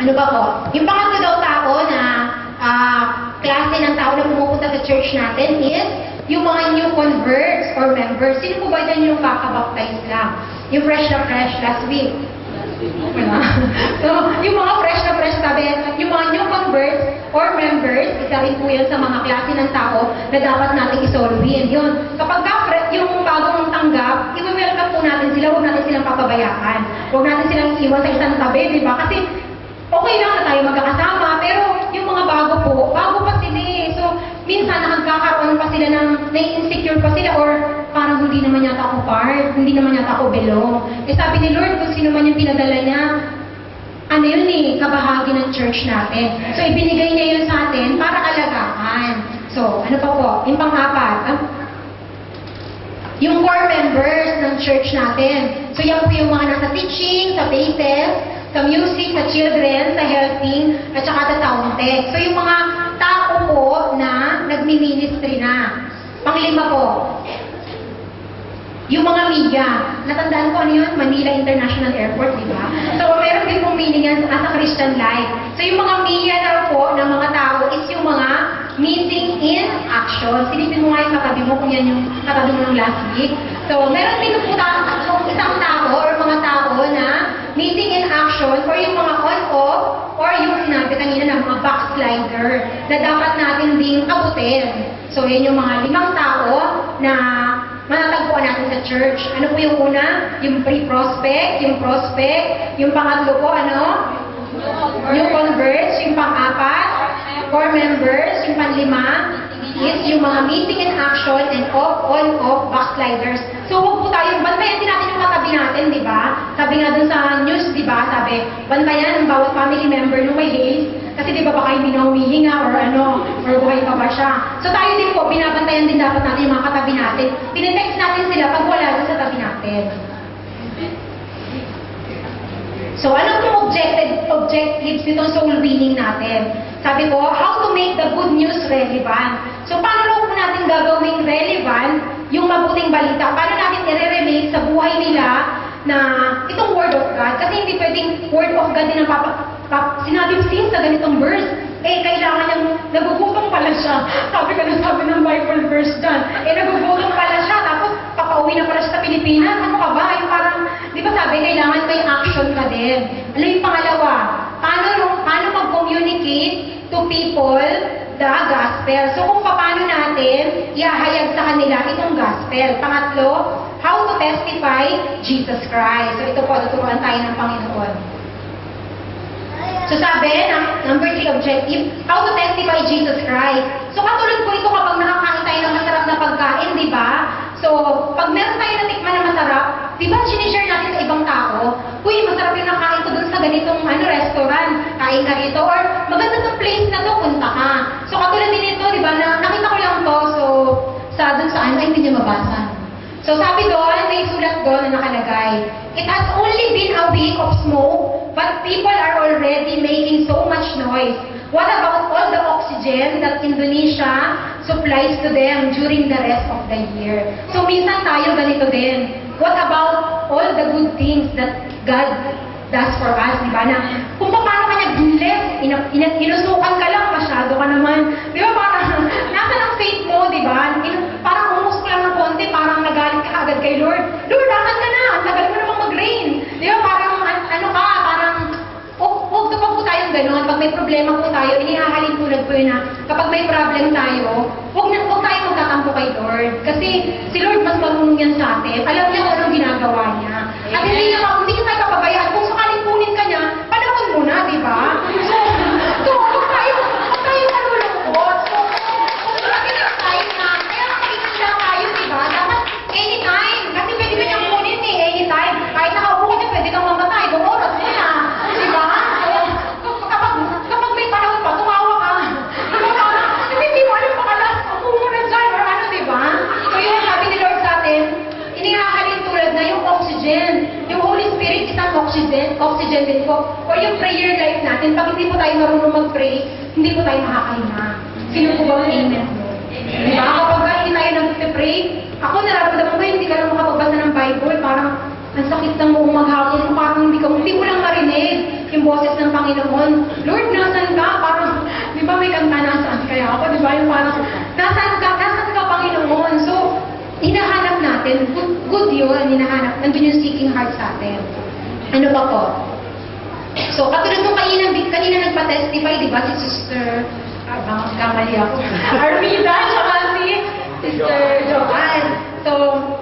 S1: Ano ba po? Yung pangatlo daw tao na klase ng tao na pumupunta sa church natin is yung mga new converts or members. Sino po ba dyan yung kakabaptize lang? Yung fresh na fresh last week. Wala. So, yung mga fresh na fresh, sabi, yung mga new converts or members, isa rin po yan sa mga klase ng tao na dapat natin isolvin. Yun. Kapag yung bagong tanggap, i-welcome po natin sila, huwag natin silang papabayaan. Huwag natin silang iwan sa isang tabi, di ba? Kasi, okay lang na tayo magkakasama, pero yung mga bago po, bago pa sila eh. So, minsan nagkakaroon pa sila ng, nai-insecure pa sila or parang hindi naman yata ako part, hindi naman yata ako belong. Eh sabi ni Lord, kung sino man yung pinadala niya, ano yun eh, kabahagi ng church natin. So, ibinigay niya yun sa atin para alagaan. So, ano pa po? Yung pang-apat, yung core members ng church natin. So, yan po yung mga nasa teaching, sa faces, sa music, sa children, sa helping, at saka sa sound tech. So, yung mga tao po na nagmi-ministry na. Panglima po, yung mga media. Natandaan ko ano yun? Manila International Airport, di ba? So, meron din pong meaning yan as a Christian life. So, yung mga media na po ng mga tao is yung mga missing in action. Silipin mo nga yung katabi mo kung yan yung katabi mo ng last week. So, meron din po isang tao or mga tao na missing in action or yung mga on-off or yung sinabi kanina na mga backslider na dapat natin ding abutin. So, yan yung mga 5 tao na matatagpuan natin sa church. Ano po yung una? Yung pre-prospect, yung prospect, yung pangatlo po, ano? New converts, yung pang-apat, core members, yung pang-5, is yung mga meeting in action and on-off backsliders. So, huwag po tayo, bantayan din natin yung katabi natin, di ba? Sabi nga dun sa news, di ba? Sabi, bantayan ang bawat family member nung may haze. Kasi di ba baka hindi na humihinga or ano, or buhay pa ba siya. So, tayo din po, binabantayan din dapat natin yung mga katabi natin. Tinetext natin sila pag wala dun sa tabi natin. So, anong yung objectives nitong soul winning natin? Sabi ko, how to make the good news relevant. So, paano po natin gagawing relevant yung mabuting balita? Paano natin i-relate sa buhay nila na itong Word of God? Kasi hindi pwedeng Word of God din ang sinabi sa ganitong verse. Eh, kailangan niyang nagugutom pala siya. Sabi ng Bible verse dyan. Eh, nagugutom pala siya. Tapos, papauwi na pala siya sa Pilipinas. Ano ka ba? Yung parang, di ba sabi, kailangan may action ka din. Ano yung pangalawa? Paano mag-communicate to people the gospel? So, kung paano natin ihahayag sa kanila itong gospel. Pangatlo, how to testify Jesus Christ. So, ito po, tuturuan tayo ng Panginoon. So sabi, number 3 objective, how to testify Jesus Christ. So katulad po ito kapag nakakain tayo ng masarap na pagkain, di ba? So, pag meron tayo natikman na masarap, di ba sinishare natin sa ibang tao, uy, masarap yung nakain ko dun sa ganitong restaurant, kain ka rito, or maganda tong place na to, punta ka. So katulad din ito, di ba, nakita ko lang to, so dun saan, ay hindi niya mabasa. So sabi doon, may sulat doon na nakalagay, it has only been a week of smoke, but people are already making so much noise. What about all the oxygen that Indonesia supplies to them during the rest of the year? So minsan tayo ganito din. What about all the good things that God does for us, di ba? Na kung paano ka nag-bless, inusukan ka lang, masyado ka naman. Di ba parang, nasa ng faith mo, di ba? Parang umus ko lang ng konti, parang nagalit ka agad kay Lord. Lord, asan ka na? Ang tagal mo namang mag-rain. Di ba parang, huwag pa po tayong gano'n. Pag may problema po tayo, inihahalin tulad po yun na kapag may problem tayo, huwag tayo magtatampo kay Lord. Kasi si Lord mas marunong yan sa atin. Alam niya kung anong ginagawa niya. At hindi tayo papabayaan. Kung sakaling kunin ka niya, panahon mo na, di ba? So huwag tayo malulungkot. So, kung lagi ng time na, kaya makikita tayo, di ba? Dapat anytime. Kasi Holy Spirit, isang oxygen din po. Or yung prayer life natin, pag hindi po tayo marunong mag-pray, hindi po tayo makakahinga. Sino po ba ang amen mo? Diba? Kapag hindi tayo nag-pray, ako nararamdaman ko, hindi ka lang makapagbasa ng Bible, parang ang sakit ng buong maghapon, parang hindi mo lang marinig yung boses ng Panginoon. Lord, nasan ka? Parang, di ba may kanta, nasaan kaya ako? Di ba yung parang, nasan ka, Panginoon? So, hinahanap natin, good yun, hinahanap, nandun yung seeking heart sa atin. Ano pa po? So, katulad nung kanina nagpa-testify, di ba, si Sister, kamali ako, Armida, tsaka si Sister Joanne. So,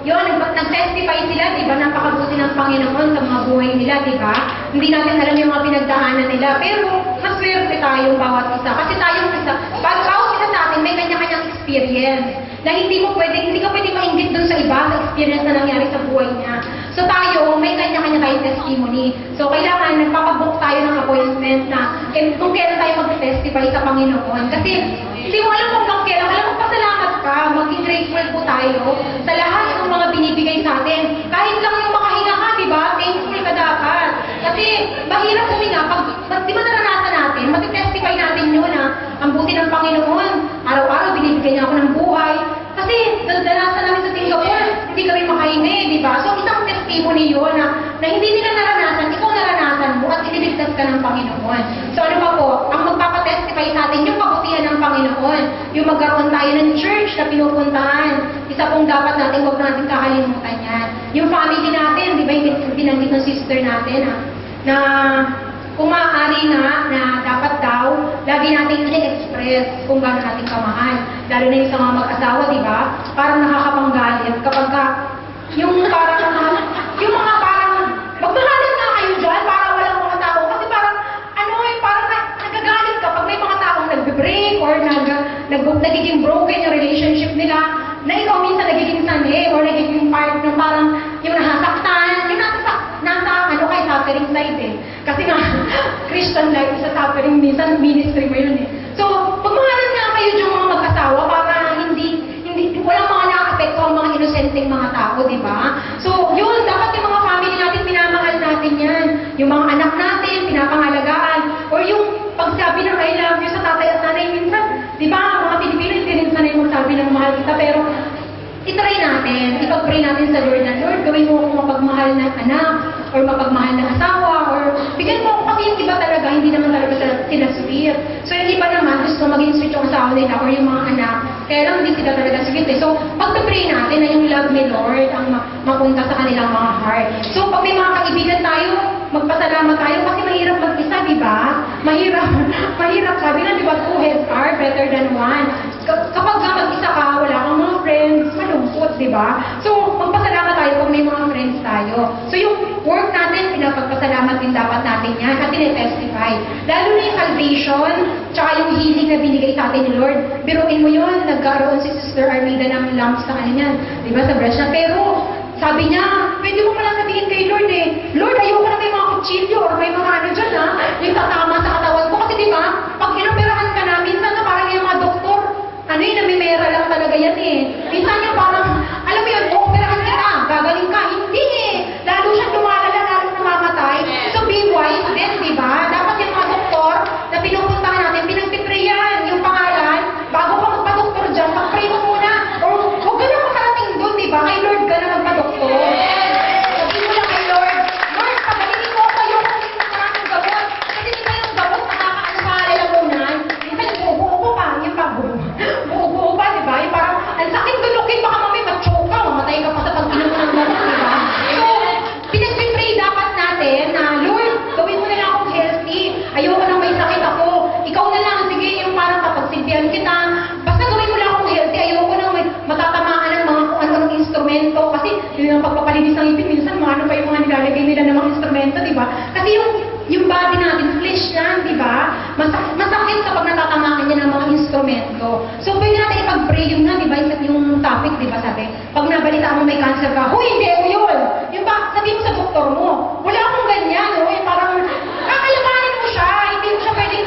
S1: yun, nag-testify sila, di ba, napakabuti ng Panginoon sa mga buhay nila, di ba? Hindi natin alam yung mga pinagdaanan nila, pero maswerte tayong bawat isa. Kasi tayong isa, bawat isa sa atin, may kanya-kanyang experience na hindi ka pwede mainggit dun sa iba, sa experience na nangyari sa buhay niya. So tayo, may kanya-kanya tayong testimony. So kailangan, nagpapabook tayo ng appointment na kung kailan tayo mag-testify sa Panginoon. Kasi hindi mo alam kung kailan, alam mo, pasalamat ka, maging grateful po tayo sa lahat ng mga binibigay sa atin. Kahit lang yung makahinga ka, di ba? Thankful ka dapat. Kasi mahirap huminga, di ba naranasan natin, mag-testify natin yun na ang buti ng Panginoon, araw-araw binibigay niya ako ng buhay. Kasi naranasan namin sa Singapore, hindi kami makahinga, di ba? So isang testimony yun na hindi nila naranasan, ikaw naranasan mo at iniligtas ka ng Panginoon. So ano pa po, ang magpapatestify sa atin yung kabutihan ng Panginoon, yung magkaroon tayo ng church na pinupuntahan, isa pong dapat natin, huwag natin kakalimutan yan. Yung family natin, di ba yung binanggit ng sister natin, na kung maaari na dapat daw, lagi natin i-express kung gano'n natin kamahal. Lalo na yung sa mga mag-asawa, di ba? Parang nakakapanggalit kapag yung mga parang, magmahalan nga kayo dyan para walang mga tao. Kasi parang, parang nagagalit kapag may mga taong nagbe-break or nagiging broken yung relationship nila, na ikaw minsan nagiging sanhe or nagiging part ng parang yung nasasaktan, yung nasa suffering side eh. Kasi nga, Christian life sa suffering, minsan ministry mo yun eh. So, pagmahalan nga kayo yung mga mag-asawa para walang mga nakapekto ang mga inosenteng mga tao, di ba? So, yun, dapat yung mga family natin, pinamahal natin yan. Yung mga anak natin, pinapangalagaan. Or yung pagsabi ng I love you sa tatay at nanay, minsan, di ba, mga Pilipino, hindi rin sanay magsabi ng mahal kita, pero itry natin, ipag-pray natin sa Lord na, Lord, gawin mo akong mapagmahal na anak, or mapagmahal na asawa, or bigyan mo ako kasi yung iba talaga, hindi naman talaga sila sweet. So yung iba naman, gusto maging sweet yung asawa nila, or yung mga anak, kaya lang hindi sila talaga sweet eh. So pag-pray natin na yung love ni Lord ang mapunta sa kanilang mga heart. So pag may mga kaibigan tayo, magpasalamat tayo kasi mahirap mag-isa, di ba? Mahirap sabi na, di ba, two heads are better than one. Kapag mag-isa ka, wala kang mga friends, malungkot, di ba? So, magpasalamat tayo pag may mga friends tayo. So, yung work natin, pinapagpasalamat din dapat natin yan at tinetestify. Lalo na yung salvation, tsaka yung healing na binigay sa atin ni Lord. Biruin mo yun, nagkaroon si Sister Armida ng lumps sa kanya, di ba, sa breast niya. Pero, sabi niya, pwede mo pala sabihin kay Lord eh, Lord, ayoko na may mga kutsilyo or may mga ano dyan ha, yung tatama sa katawan ko. Kasi di ba, pag inoperahan ka na, minsan na parang yung mga doktor, namimera lang talaga yan eh. Minsan yung parang, alam mo yun, operahan kita, gagaling ka. Hindi eh. Lalo siya lumalala, lalo namamatay. So be wise din, di ba? Dapat yung mga doktor na pinupuntahan natin, pinagpiprayan yung pangalan, bago ka magpa-doktor dyan, mag-pray mo muna. Or huwag ka na makarating doon, di ba? Kay Lord ka na magpa-doktor. Sabi mo lang kay Lord, Lord, pagalitin ko kayo kung hindi mo maraming gabot. Kasi di ba yung gabot, nakakaano sa alalamunan? Minsan nag-uubo pa, yung pag-uubo. Buo pa, di ba? Yung parang, ang sakit dulukin, baka mamay mag-choke ka, mamatay ka pa sa pag-inom ng gamot, di ba? So, pinag-pray dapat natin na, Lord, gawin mo na lang akong healthy. Ayoko nang may sakit ako. Ikaw na lang, sige, yung parang kapagsilbihan kita. Basta gawin mo lang akong healthy. Ayoko nang may matatamaan ng mga kung anong instrumento. Kasi, yung pagpapalinis ng ipin, minsan, ano pa yung mga nilalagay nila ng mga instrumento, di ba? Kasi yung body natin, flesh yan, di ba? Masakit kapag natatamaan niya ng mga instrumento. So, pwede natin ipag-pray yun nga, di ba? Yung topic, di ba, sabi? Pag nabalitaan mo may cancer ka, huy, hindi ako yun! Yung sabi mo sa doktor mo, wala akong ganyan, no? Yung parang, kakalabanin mo siya, hindi mo siya pwedeng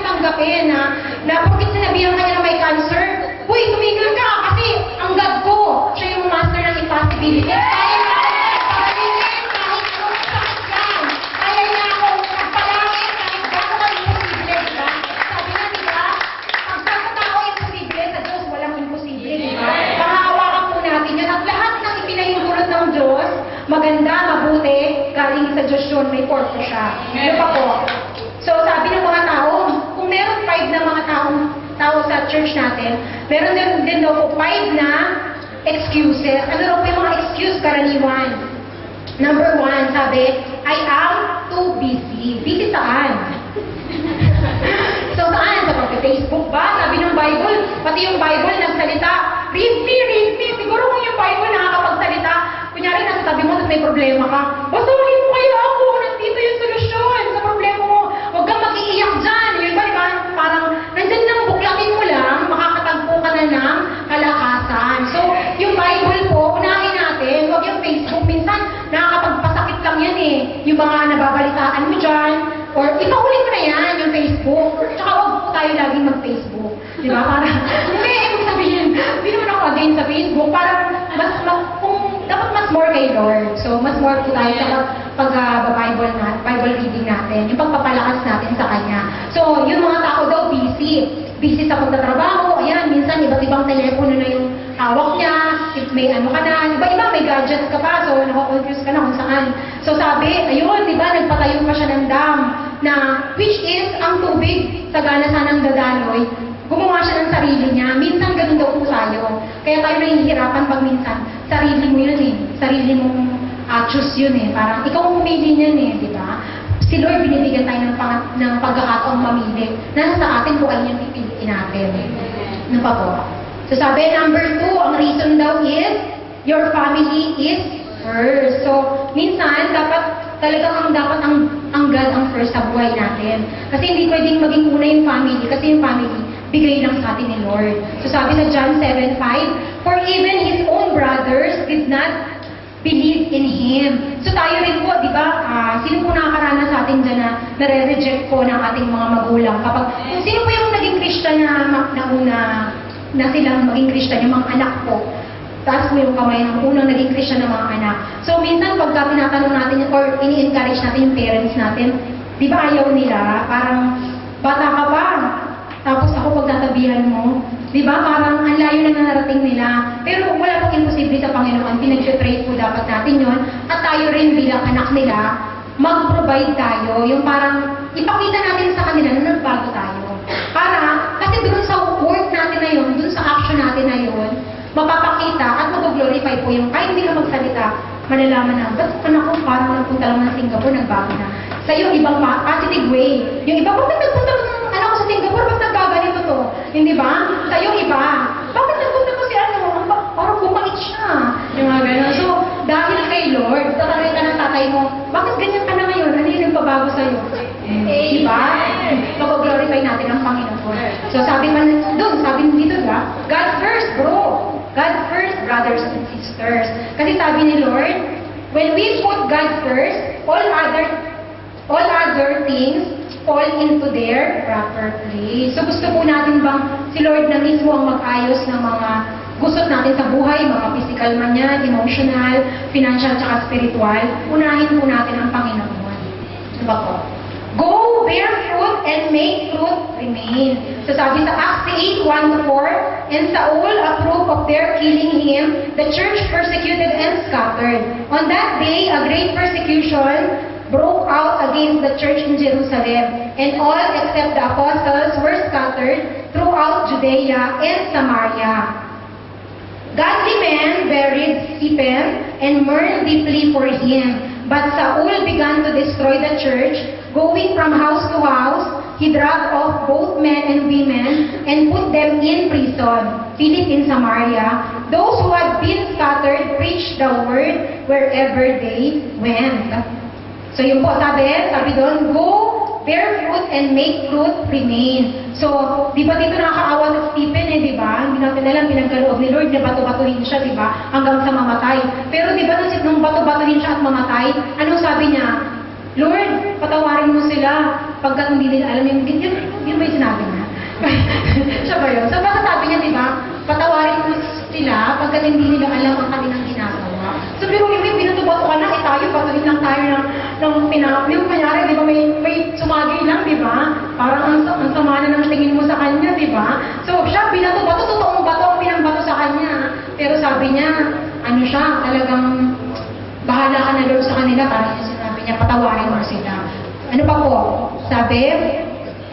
S1: tanggapin na porkit sinabihan ka niya na may cancer, huy, tumigil ka, kasi ang God ko, siya yung master ng impossibility. Kaya natin, kahit anong sakit Diyos yun, may purpose siya. Ano pa po? So, sabi ng mga tao, kung meron 5 na mga tao sa church natin, meron din daw po 5 na excuses. Ano daw po yung mga excuse karaniwan? Number 1, sabi, I am too busy. Busy saan? So saan? Sa pag-Facebook ba? Sabi ng Bible, pati yung Bible nagsalita, read me. Siguro kung yung Bible nakakapagsalita, kunyari nasa tabi mo, tapos may problema ka, basahin mo kaya ako, nandito yung solusyon sa problema mo. Huwag kang mag-iiyak dyan. Yung iba, diba? Parang, nandyan lang, buklatin mo lang, makakatagpo ka na ng kalakasan. So, yung Bible po, unahin natin, huwag yung Facebook. Minsan, nakakapagpasakit lang yan eh. Yung mga nababalitaan mo dyan, or ipahuli mo na yan, yung Facebook. Tsaka huwag po tayo laging mag-Facebook. Di ba? Para, hindi, ibig sabihin, hindi naman ako again sa Facebook. Para, dapat mas more kay Lord. So, mas more po tayo sa Bible reading natin. Yung pagpapalakas natin sa Kanya. So, yung mga tao daw busy. Busy sa pagtatrabaho. Ayan, minsan iba't ibang telepono na yung hawak niya. If may ano ka na. Iba-iba, may gadgets ka pa. So, nako-confuse ka na kung saan. So, sabi, ayun, di ba, nagpatayo pa siya ng dam na, which is, ang tubig, sagana sanang dadaloy, gumawa siya ng sarili niya. Minsan, ganun daw po tayo. Kaya tayo nahihirapan pag minsan, sarili mo yun eh. Sarili mong choose yun eh. Parang, ikaw pumili niyan eh, di ba? Si Lord, binibigyan tayo ng pagkakataong mamili. Nasa sa atin kung ano yung pipiliin natin. Ano pa po? So sabi, number 2, ang reason daw is, your family is first. So, minsan, dapat ang God ang first sa buhay natin. Kasi hindi pwedeng maging una yung family. Kasi yung family, bigay lang sa atin ni Lord. So sabi sa John 7:5, for even His own brothers did not believe in Him. So tayo rin po, di ba, sino po nakakaranas sa atin dyan na nare-reject po ng ating mga magulang? Kung sino po yung naging Christian na silang maging Christian, yung mga anak po, taas mo yung kamay ng unang naging Christian ng mga anak. So minsan pagka tinatanong natin or ini-encourage natin yung parents natin, di ba ayaw nila? Parang, bata ka pa, tapos ako pagtatabihan mo, di ba? Parang ang layo na narating nila. Pero wala pong imposible sa Panginoon. Pinag-pray po dapat natin yon. At tayo rin bilang anak nila, mag-provide tayo. Yung parang ipakita natin sa kanila na nagbago tayo. Kasi doon sa work natin na yun, doon sa action natin na yun, mapapakita at mag-glorify po yung kahit hindi ka magsalita, malalaman na, ba't anak ko parang nagpunta lang ng Singapore, nagbago na. Sa yung ibang positive way. Yung iba, bakit nagpunta ng anak ko sa Singapore, ba't nagkaganito to? Hindi ba? Sa yung iba, bakit nagpunta ko si ano? Parang bumait siya. Yung mga gano'n. So, dahil kay Lord, tatanungin ka ng tatay mo, bakit ganyan ka na ngayon? Ano yung nagbabago sa'yo? Di ba? Mag-glorify natin ang Panginoon. So, sabi dito ba? God first, bro. God first, brothers and sisters. Kasi sabi ni Lord, when we put God first, all other things fall into their proper place. So gusto po natin bang si Lord na mismo ang mag-ayos ng mga gusot natin sa buhay, mga physical man yan, emotional, financial, tsaka spiritual, unahin po natin ang Panginoon. Diba po? Go, bear fruit, and make fruit remain. So sabi sa Acts 8:1-4, and Saul approved of their killing him, the church persecuted and scattered. On that day, a great persecution broke out against the church in Jerusalem, and all except the apostles were scattered throughout Judea and Samaria. Godly men buried Stephen and mourned deeply for him. But Saul began to destroy the church. Going from house to house, he dragged off both men and women and put them in prison. Philip in Samaria. Those who had been scattered preached the word wherever they went. So yun po, sabi doon, go, bear fruit, and make fruit remain. So, di ba dito nakakaawa sa Stephen di ba? Hindi natin alam, pinagkaloob ni Lord na bato-batuhin siya, di ba? Hanggang sa mamatay. Pero di ba nung bato-batuhin siya at mamatay, anong sabi niya? Lord, patawarin mo sila pagkat hindi nila alam yung, yun ba yung sinabi niya? Siya ba yun? So, basta sabi niya, di ba? Patawarin mo sila pagkat hindi nila alam ang kanilang ginagawa. So, pero yung binato-bato ka na, tayo, batuhin lang tayo ng pinap. Yung kanyari, di ba, may sumagay lang, di ba? Parang ang sama na ng tingin mo sa kanya, di ba? So, siya, binato-bato, totoong bato ang pinambato sa kanya. Pero sabi niya, ano siya, talagang bahala ka na Lord sa kanila, parang yung sinabi niya niya, patawarin mo sila. Ano pa po? Sabi,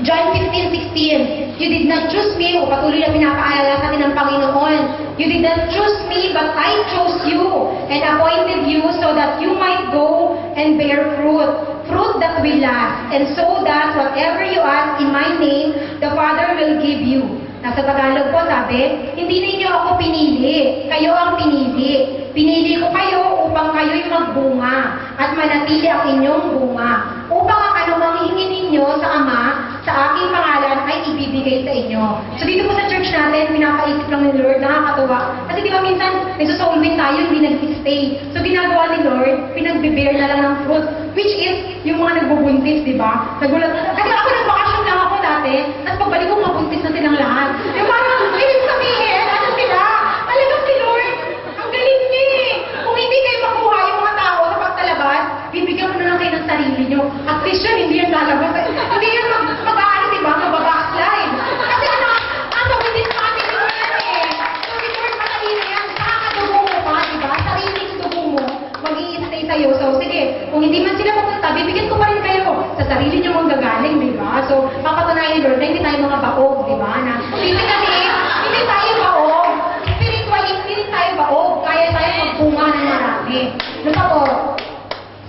S1: John 15:16, you did not choose me, o patuloy na pinapaalala sa atin ng Panginoon. You did not choose me, but I chose you and appointed you so that you might go and bear fruit, fruit that will last, and so that whatever you ask in my name, the Father will give you. Nasa Tagalog po sabi, hindi ninyo ako pinili, kayo ang pinili. Pinili ko kayo upang kayo'y magbunga at manatili ang inyong bunga, upang ang anumang hingin ninyo sa Ama, sa aking pangalan ay ibibigay sa inyo. So dito po sa church natin, pinapaisip lang ni Lord, nakakatuwa. Kasi di ba minsan, nagsusolving tayo, hindi nag-stay. So ginagawa ni Lord, pinag-bear na lang ng fruit, which is yung mga nagbubuntis, di ba? Nagulat. Kasi ako nagbakasyon lang ako dati, tapos pagbalik ko, mabuntis na silang lahat. Yung parang, ibig sabihin, ano sila? Talagang si Lord, ang galing niya eh. Kung hindi kayo makuha yung mga tao sa pagtalabas, bibigyan mo na lang kayo ng sarili nyo. At least yun, hindi yan lalabas. Hindi yan mag-aano, diba? Mag-backslide. Kasi ano, nasa within family mo yan eh. So, si Lord, matalino yan. Saka dugo mo pa, diba? Sariling dugo mo, mag-i-stay sa'yo. So, sige, kung hindi man sila pupunta, bibigyan ko pa rin kayo. Sa sarili nyo mong gagaling, diba? So, papatunayan ni Lord na hindi tayo mga baog, diba? Na, hindi tayo baog. Spiritually, hindi tayo baog. Kaya tayo magbunga ng marami. Ano pa po?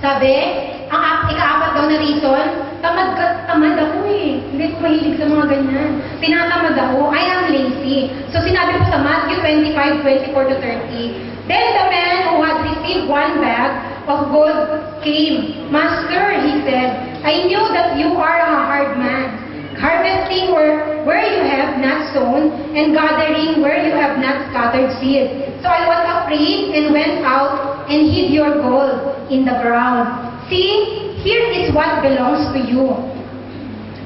S1: Sabi, ang ika-apat daw na reason, tamad ako eh. Hindi ko mahilig sa mga ganyan. Tinatamad ako. I am lazy. So sinabi po sa Matthew 25:24-30, Then the man who had received one bag of gold came. Master, he said, I knew that you are a hard man, harvesting where you have not sown, and gathering where you have not scattered seed. So I was afraid and went out and hid your gold in the ground. See, here is what belongs to you.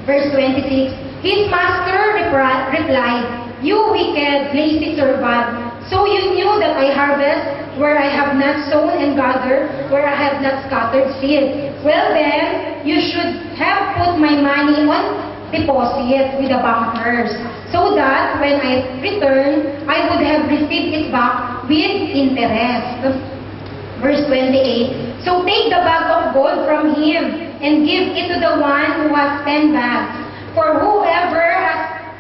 S1: Verse 26, his master replied, You wicked, lazy servant, so you knew that I harvest where I have not sown and gather where I have not scattered seed. Well then, you should have put my money on deposit with the bankers, so that when I return, I would have received it back with interest. Verse 28, So take the bag of gold from him and give it to the one who has 10 bags. For whoever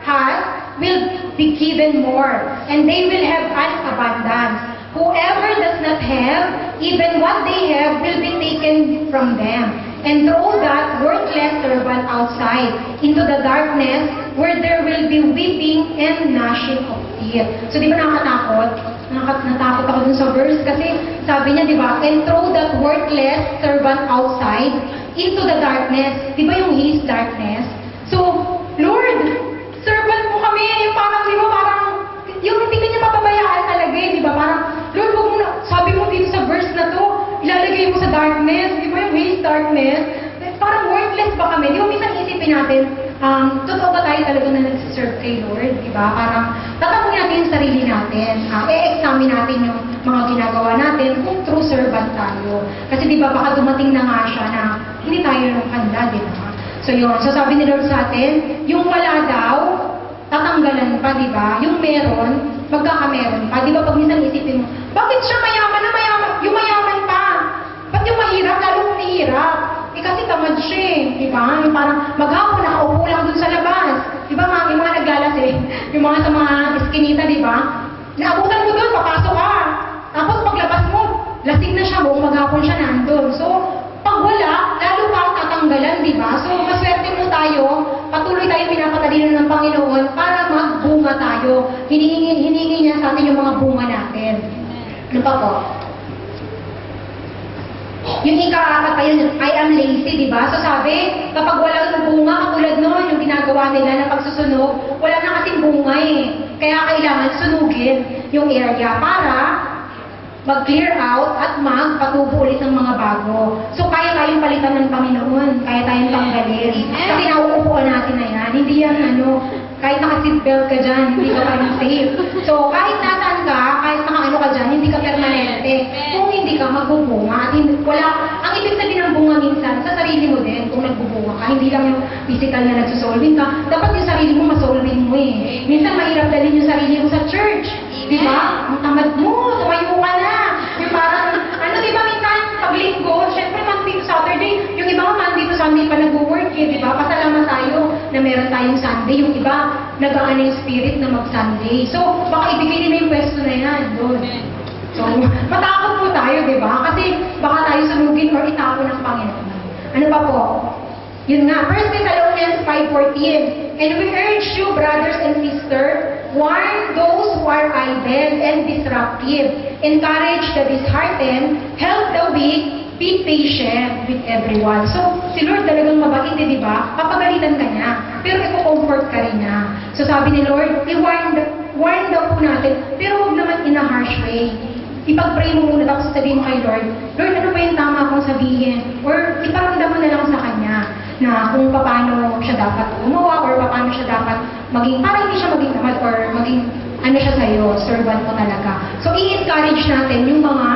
S1: has will be given more, and they will have an abundance. Whoever does not have, even what they have will be taken from them. And throw that worthless servant outside into the darkness where there will be weeping and gnashing of teeth. So di ba nakakatakot? Natakot ako dun sa verse kasi sabi niya, di ba, and throw that worthless servant outside into the darkness. Di ba yung his darkness? So, Lord, servant mo kami. Yung parang, di ba, parang, yung hindi ka niya papabayaan talaga eh, di ba? Parang, Lord, huwag mo na, sabi mo dito sa verse na to, ilalagay mo sa darkness. Di ba yung his darkness? Parang worthless ba kami? Di ba minsan isipin natin, totoo ba tayo talaga na nagsiserve kay Lord? Diba? Parang tatanungin natin yung sarili natin. E-examine natin yung mga ginagawa natin kung true servant tayo. Kasi diba baka dumating na nga siya na hindi tayo nung handa, diba? So yun. So sabi ni Lord sa atin, yung wala daw, tatanggalan pa, diba? Yung meron, magkakameron pa. Diba pag minsan isipin mo, bakit siya mayaman na mayaman? Yung mayaman pa. Ba't yung mahirap? Lalong mahirap. Kasi tamad siya eh, di ba? Yung parang maghapon, nakaupo lang dun sa labas. Di ba, yung mga naglalasing, yung mga sa mga iskinita, di ba? Naabutan mo dun, papasok ka. Tapos paglabas mo, lasing na siya, buong maghapon siya nandun. So, pag wala, lalo pa ang tatanggalan, di ba? So, maswerte mo tayo, patuloy tayo pinapatalino ng Panginoon para magbunga tayo. Hiningi niya sa atin yung mga bunga natin. Ano pa po? Yung ika-apat pa yun, I am lazy, di ba? So sabi, kapag walang bunga, katulad noon, yung ginagawa nila na pagsusunog, wala na kasing bunga eh. Kaya kailangan sunugin yung area para mag-clear out at magpatubo ulit ng mga bago. So kaya tayong palitan ng Panginoon, kaya tayong tanggalin. Kasi nauupuan natin na yan. Hindi yan kahit naka-seatbelt ka dyan, hindi ka pa rin safe. So kahit nasaan ka, kahit naka-ano ka dyan, hindi ka permanente. Kung hindi ka magbubunga, at ang ibig sabihin ng bunga minsan, sa sarili mo din, kung nagbubunga ka, hindi lang yung physical na nagsusolving ka, dapat yung sarili mo masolving mo eh. Minsan mahirap dalhin yung sarili mo sa church. Di ba? Ang tamad mo, tumayo ka na. Yung parang, di ba minsan, pag linggo, syempre Saturday, yung iba nga Monday to Sunday pa nag-work eh, di ba? Pasalamat tayo na meron tayong Sunday. Yung iba, nag-aano yung spirit na mag-Sunday. So, baka ibigay nila yung pwesto na yan doon. So, matakot po tayo, di ba? Kasi baka tayo sunugin or itapon ng Panginoon. Ano pa po? Yun nga, 1 Thessalonians 5:14. And we urge you, brothers and sisters, warn those who are idle and disruptive, encourage the disheartened, help the weak, be patient with everyone. So, si Lord talagang mabait, di ba? Papagalitan ka niya, pero i-comfort ka rin niya. So, sabi ni Lord, warn daw po natin, pero huwag naman in a harsh way. Ipag-pray mo muna, tapos sabihin mo kay Lord, Lord, ano ba yung tama kong sabihin? Or iparamdam mo na lang sa Kanya na kung paano siya dapat gumawa or paano siya dapat maging, para hindi siya maging tamad or maging ano siya sa'yo, servant mo talaga. So, i-encourage natin yung mga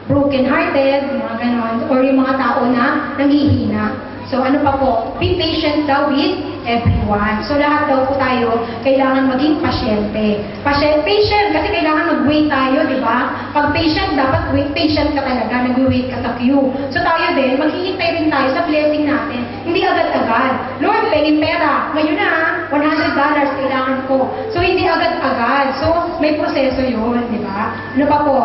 S1: broken-hearted, mga ganon, or yung mga tao na nanghihina. So, ano pa po? Be patient daw with everyone. So, lahat daw po tayo kailangan maging pasyente. Patient kasi kailangan mag-wait tayo, di ba? Pag patient, dapat patient ka talaga, nag-wait ka sa queue. So, tayo din, maghihintay rin tayo sa blessing natin. Hindi agad-agad. Lord, pengin pera. Ngayon na, $100 kailangan ko. So, hindi agad-agad. So, may proseso yun, di ba? Ano pa po?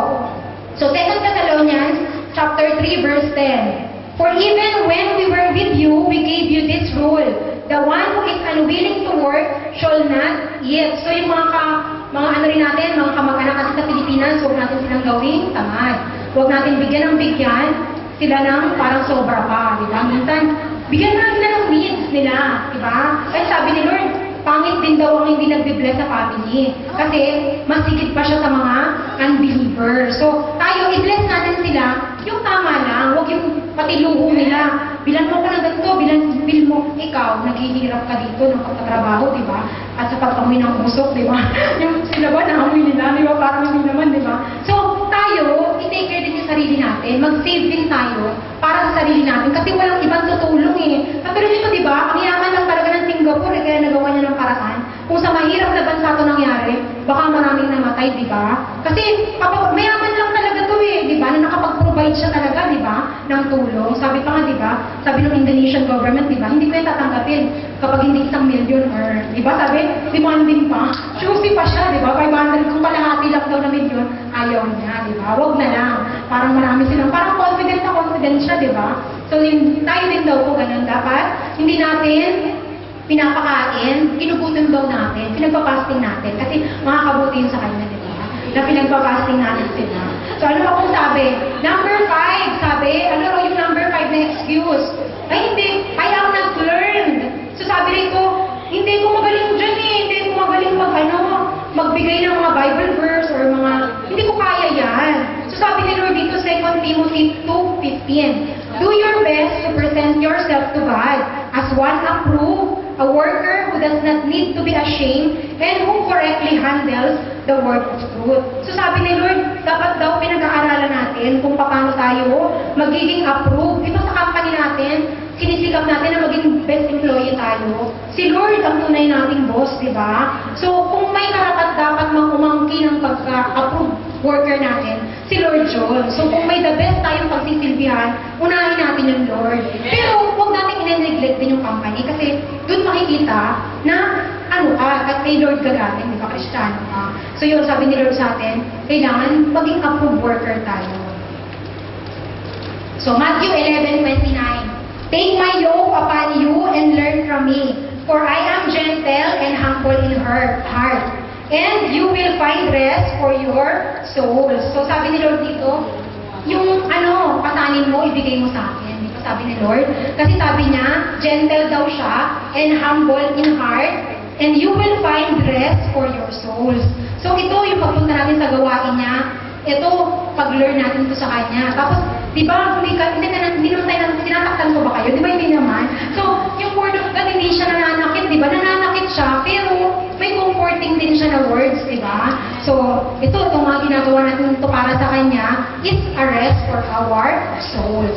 S1: So, 2 Thessalonians chapter 3, verse 10. For even when we were with you, we gave you this rule. The one who is unwilling to work shall not eat. So yung mga ano rin natin, mga kamag-anak natin sa Pilipinas, huwag natin silang gawing tamad. Huwag natin bigyan ng bigyan sila ng parang sobra pa, di ba? Minsan, bigyan na sila ng needs nila, di ba? Kaya sabi ni Lord, pangit din daw ang hindi nagbibless sa family. Kasi, mas higit pa siya sa mga unbelievers. So, tayo, i-bless natin sila, yung tama lang, huwag yung patiluho nila. Bilan mo ka ng ganito, bill mo, ikaw, naghihirap ka dito ng pagtatrabaho, di ba? At sa pagpamoy ng usok, di ba? Yung sila ba, naamoy nila, di ba? Parang hindi naman, di ba? So, tayo, i-take care din yung sarili natin, mag-save din tayo para sa sarili natin, kasi walang ibang tutulong eh. Pero dito, di ba, ang yaman lang talaga ng Singapore, eh, kaya nagawa niya ng paraan. Kung sa mahirap na bansa ito nangyari, baka maraming namatay, di ba? Kasi, mayaman lang talaga to eh, di ba? Na nakapag-provide siya talaga, di ba? Ng tulong. Sabi pa nga, di ba? Sabi ng Indonesian government, di ba? Hindi ko yung tatanggapin kapag hindi 1 million or, di ba? Sabi, demanding pa. Choosy pa siya, di ba? 500 kung kalahati lang daw na million, ayaw niya, di ba? Huwag na lang. Parang marami silang, parang confident siya, di ba? So, tayo din daw po ganun. Dapat, hindi natin pinapakain, kinugutom daw natin, pinagpapasting natin. Kasi makakabuti yun sa kanya, di ba? Na pinagpapasting natin sila. So, ano pa kung sabi? Number 5, sabi, ano raw yung number 5 na excuse? Ay, hindi, I have not learned. So, sabi rito, hindi ko magaling dyan eh, hindi ko magaling magbigay ng mga Bible verse or mga, hindi ko kaya yan. So, sabi ni Lord dito, 2 Timothy 2:15, do your best to present yourself to God as one approved, a worker who does not need to be ashamed, and who correctly handles the word of truth. So sabi ni Lord, dapat daw pinag-aaralan natin kung paano tayo magiging approved. Dito sa company natin, sinisikap natin na maging best employee tayo. Si Lord ang tunay nating boss, di ba? So kung may karapat dapat umangkin ng pagka-approved worker natin, si Lord John. So kung may the best tayong pagsisilbihan, unahin natin yung Lord. Pero huwag natin i-neglect din yung company kasi doon makikita na ano ka, at kay Lord gagaling, di ba, Kristiyano ka. So yun, sabi ni Lord sa atin, kailangan maging approved worker tayo. So Matthew 11:29, take my yoke upon you and learn from me, for I am gentle and humble in heart, and you will find rest for your souls. So sabi ni Lord dito, yung pasanin mo, ibigay mo sa akin. Dito sabi ni Lord. Kasi sabi niya, gentle daw siya and humble in heart, and you will find rest for your souls. So ito yung pagpunta natin sa gawain niya. Ito, pag-learn natin ito sa Kanya. Tapos, di ba, hindi naman tayo, tinataktan ko ba kayo? Di ba, hindi naman? So, yung word of God, hindi siya nananakit, di ba? Nananakit siya, pero may comforting din siya na words, di ba? So, itong mga ginagawa natin ito para sa Kanya is a rest for our souls.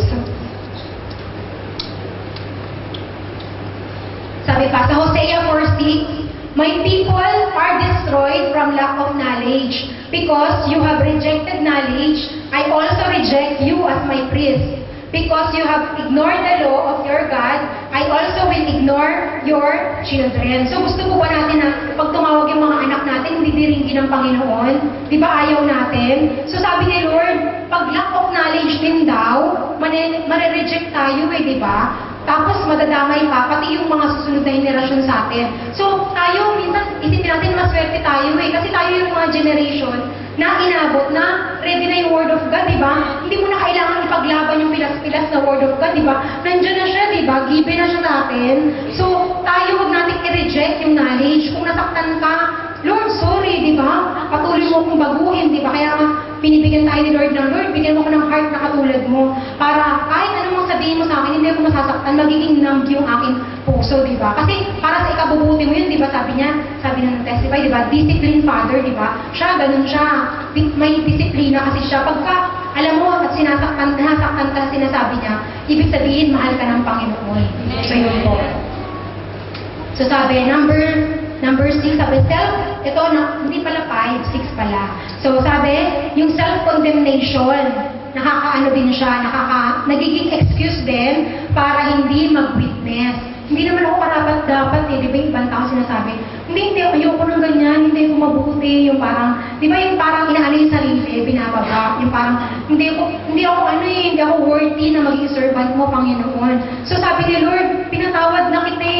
S1: Sabi pa, sa Hosea 4:6, my people are destroyed from lack of knowledge. Because you have rejected knowledge, I also reject you as my priest. Because you have ignored the law of your God, I also will ignore your children. So gusto po ba natin na pag tumawag yung mga anak natin, hindi diringgin ng Panginoon? Di ba ayaw natin? So sabi ni Lord, pag lack of knowledge din daw, mare-reject tayo di ba? Tapos madadamay pa, pati yung mga susunod na henerasyon sa atin. So tayo, minsan isipin natin maswerte tayo kasi tayo yung mga generation na inabot na ready na yung Word of God, di ba? Hindi mo na kailangan ipaglaban yung pilas-pilas na Word of God, di ba? Nandiyan na siya, di ba? Given na siya sa atin. So tayo, huwag natin i-reject yung knowledge. Kung nasaktan ka, Lord, sorry, di ba? Patuloy mo akong baguhin, di ba? Kaya nga, pinibigyan tayo ni Lord ng Lord, bigyan mo ko ng heart na katulad mo. Para kahit anong sabihin mo sa akin, hindi ako masasaktan, magiging numb yung aking puso, di ba? Kasi para sa ikabubuti mo yun, di ba? Sabi ng testify, di ba? Discipline father, di ba? Siya, ganun siya. May disiplina kasi siya. Pagka, alam mo, at nasaktan ka, sinasabi niya, ibig sabihin, mahal ka ng Panginoon. So, yun po. So, sabi, Number 6, sabi, hindi pala 5, 6 pala. So, sabi, yung self-condemnation, nakakaano din siya, nagiging excuse din para hindi mag-witness. Hindi naman ako karapat-dapat di ba yung ibang tao sinasabi, hindi, ayoko ng ganyan, hindi ako mabuti, yung parang, di ba yung parang inaano yung sarili, binababa, yung parang, hindi ako worthy na maging servant mo, Panginoon. So sabi ni Lord, pinatawad na kita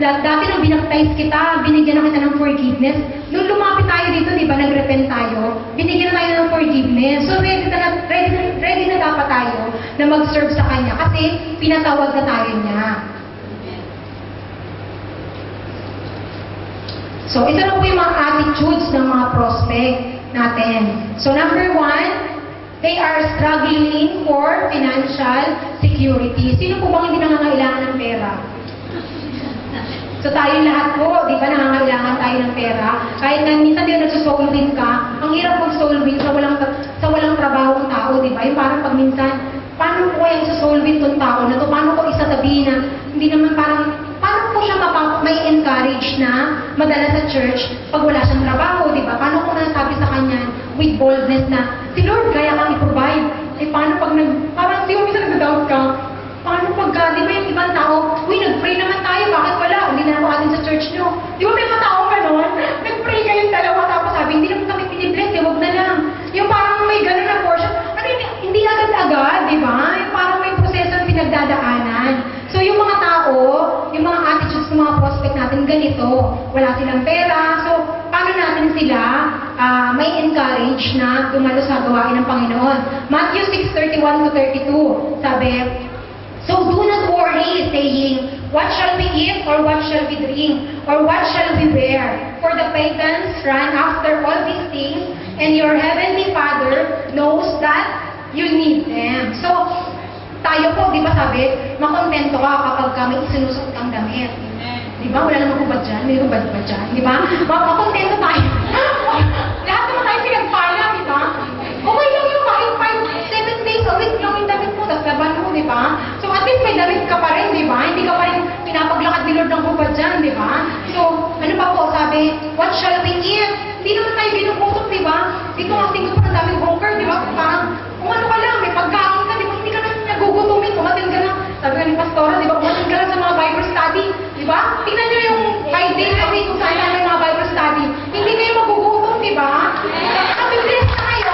S1: Dati nang binaptize kita, binigyan na kita ng forgiveness. Nung lumapit tayo dito, di ba, nag-repent tayo, binigyan na tayo ng forgiveness. So ready na dapat tayo na mag-serve sa Kanya kasi pinatawad na tayo niya. So, ito na po yung mga attitudes ng mga prospect natin. So, number 1, they are struggling for financial security. Sino po bang hindi nangangailangan ng pera? So, tayo lahat po, di ba, nangangailangan tayo ng pera. Kahit na minsan din nagsusoul win ka, ang hirap mag-soul win sa walang trabahong tao, di ba? Yung parang pag minsan, paano ko kaya isa-soul win tong tao na to? Paano ko isasabihin na, hindi naman paano ko siya may encourage na madala sa church pag wala siyang trabaho, di ba? Paano ko nasabi sa kanya with boldness na, si Lord, kaya kang i-provide. Paano pag parang di mo minsan nag-doubt ka, paano pagka, di ba yung ibang tao, nag-pray naman tayo, bakit wala? Hindi na ako atin sa church nyo. Di ba may mga tao gano'n? Nag-pray kayong dalawa, tapos sabi, hindi naman kami pinibless, huwag na lang. Yung parang may gano'n na portion, hindi agad-agad, di ba? Yung parang may proseso na pinagdadaanan. So yung mga tao, yung mga attitudes ng mga prospect natin, ganito, wala silang pera, so paano natin sila may encourage na dumalo sa gawain ng Panginoon? Matthew 6:31-32, sabi, so do not worry, saying, what shall we eat, or what shall we drink, or what shall we wear? For the pagans run after all these things, and your heavenly Father knows that you need them. So, tayo po, di ba sabi, makontento ka kapag may isinusot kang damit. Di ba? Wala namang hubad dyan. May hubad ba dyan? Di ba? Makontento tayo. Lahat naman tayo pinagpala, di ba? Okay lang yung 7 days a week lang yung damit mo, tapos laban mo, di ba? So at least may damit ka pa rin, di ba? Hindi ka pa rin pinapaglakad ni Lord ng hubad dyan, di ba? So, ano pa po, sabi, what shall we eat? Hindi naman tayo ginugutom, di ba? Dito ang tingin ko ng daming hunger, di ba? Parang, kung ano ka lang, may pagkaon ka, di ba? Hindi ka na nagugutumin, umatin ka na. Sabi nga ni Pastora, di ba? Umatin ka lang sa mga Bible study, di ba? Tingnan nyo yung 5 days a week kung saan namin mga Bible study. Hindi kayo magugutom, di ba? Sabi, bless na kayo,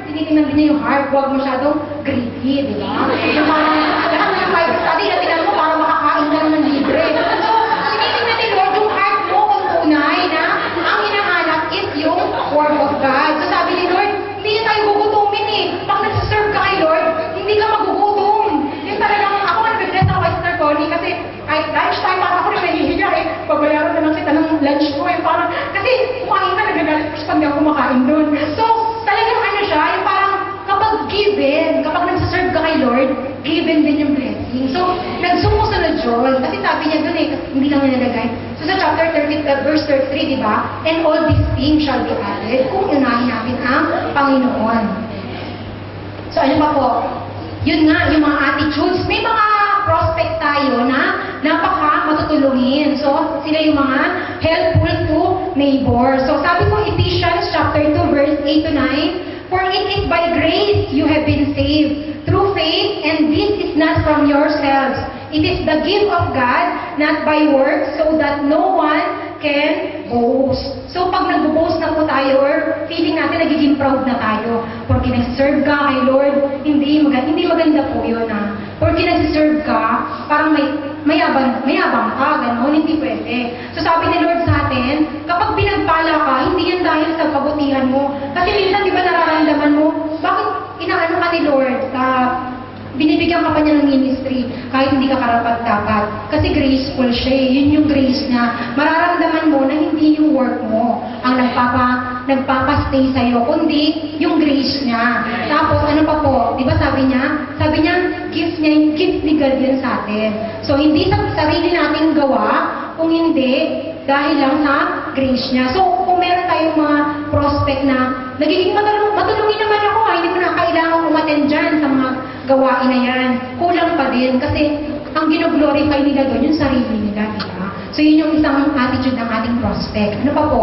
S1: tinitingnan din niya yung heart, huwag masyadong greedy, di ba? Yung parang, lahat na yung Bible study, natingnan mo para makakain ka naman libre. So, tinitingnan ni Lord yung heart mo kung tunay na ang hinahanap is yung Word of God. So, sabi ni Lord, hindi niya tayo gugutumin Pag nagsaserve ka kay Lord, hindi ka magugutom. Yung talagang, ako nga nag-bless ako kay Sister Connie kasi kahit lunch time, parang ako rin nahihiya Pabayaran na lang kita ng lunch ko parang, kasi kumain ka, nagagalit ko pag di ako kumakain doon. So, talagang ano siya, yung parang kapag given, kapag nagsaserve ka kay Lord, given din yung blessing. So, nagsumusunod yun. Kasi sabi niya doon kasi hindi lang niya nalagay. So, sa chapter 30, verse 33, di ba? And all these things shall be added kung unahin natin ang Panginoon. So, ano pa po? Yun nga, yung mga attitudes. May mga prospect tayo na napaka matutulungin. So, sila yung mga helpful to neighbor. So, sabi ko, Ephesians chapter 2, verse 8 to 9, "For it is by grace you have been saved, through faith, and this is not from yourselves. It is the gift of God, not by works, so that no one can boast." So, pag nag-boast na po tayo, or feeling natin nagiging proud na tayo, porque nag-serve ka kay Lord, hindi maganda po yun, ha. Porque nag-serve ka, parang mayabang ka, gano'n, hindi pwede. So, sabi ni Lord sa atin, kapag pinagpala ka, hindi yan dahil sa kabutihan mo. Kasi minsan, di ba nararamdaman mo, bakit inaano ka ni Lord? Binibigyan ka pa niya ng ministry kahit hindi ka karapat-dapat. Kasi graceful siya eh. Yun yung grace niya. Mararamdaman mo na hindi yung work mo ang nagpapastay sa'yo, kundi yung grace niya. Tapos ano pa po, di ba sabi niya, gift ni God yan sa atin. So hindi sa sarili nating gawa, kung hindi, dahil lang sa grace niya. So kung meron tayong mga prospect na nagiging matulungin naman ako, hindi ko na kailangan umattend dyan sa mga gawain na yan. Kulang pa din kasi ang gino-glorify nila doon yung sarili nila, diba? So yun yung isang attitude ng ating prospect. Ano pa po?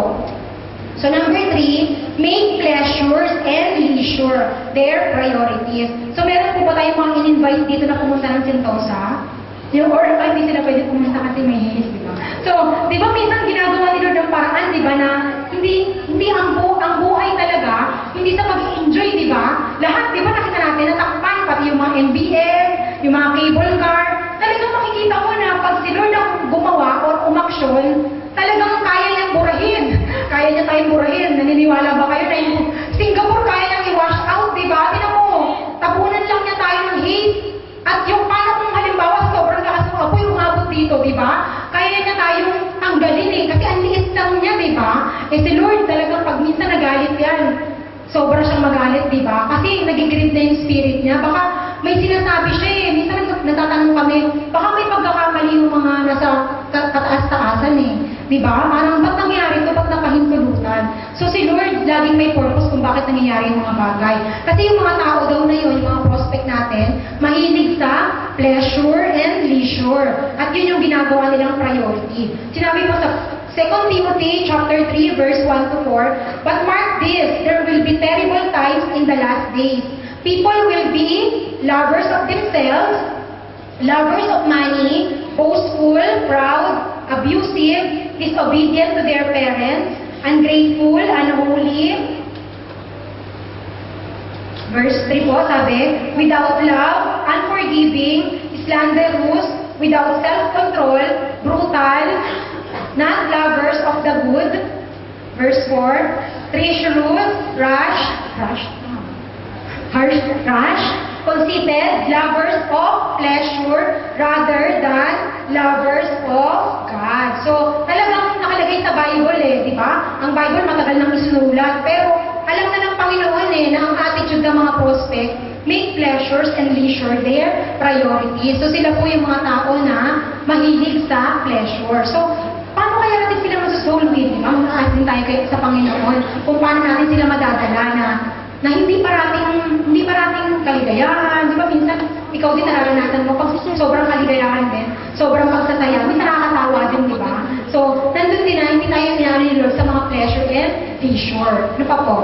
S1: So number 3, make pleasures and leisure their priorities. So meron po ba tayong mga in-invite dito na pumunta ng Sentosa? Or hindi sila pwede pumunta kasi may haze, di ba? So, di ba minsan ginagawa ni Lord ng paraan, di ba, na hindi ang buhay talaga, hindi sa mag-enjoy, di ba? Lahat, di ba, nakita natin, natakpan, pati yung mga MBS, yung mga cable car, talagang makikita mo na pag si Lord ang gumawa or umaksyon, talagang kaya niyang burahin. Kaya niya tayong burahin. Naniniwala ba kayo na yung Singapore kaya niyang i-wash out, di ba? Tinan mo, tapunan lang niya tayo ng haze. At yung paano kung halimbawa sobrang lakas ng apoy umabot dito, di ba? Kaya niya tayong tanggalin eh. Kasi ang liit lang niya, di ba? Eh si Lord talagang pag minsan nagalit yan, sobra siyang magalit, di ba? Kasi nagigrid na yung spirit niya. Baka may sinasabi siya eh. Minsan natatanong kami, baka may pagkakamali yung mga nasa kataas-taasan eh. Di ba? Parang ba't nangyari ito? Ba't napahintulutan? So si Lord laging may purpose kung bakit nangyayari yung mga bagay. Kasi yung mga tao daw na yun, yung mga prospect natin, mahilig sa pleasure and leisure. At yun yung ginagawa nilang priority. Sinabi po sa 2 Timothy chapter 3 verse 1 to 4, "But mark this, there will be terrible times in the last days. People will be lovers of themselves, lovers of money, boastful, proud, abusive, disobedient to their parents, ungrateful, unholy." Verse 3 po, sabi, "Without love, unforgiving, slanderous, without self-control, brutal, not lovers of the good." Verse 4, "Treacherous, rash, conceited, lovers of pleasure rather than lovers of God." So, talagang nakalagay sa Bible eh, di ba? Ang Bible matagal nang isinulat, pero alam na ng Panginoon eh, na ang attitude ng mga prospect, make pleasures and leisure their priorities. So, sila po yung mga tao na mahilig sa pleasure. So, paano kaya natin sila masosoul win? Di ba? Mag-asin tayo sa Panginoon kung paano natin sila madadala na hindi parating kaligayahan. Di ba minsan, ikaw din nararanasan mo, pag sobrang kaligayahan din, sobrang pagsasaya, minsan nakakatawa din, di ba? So, nandun din na, hindi tayo sinari ni Lord sa mga pleasure and leisure. Ano pa po?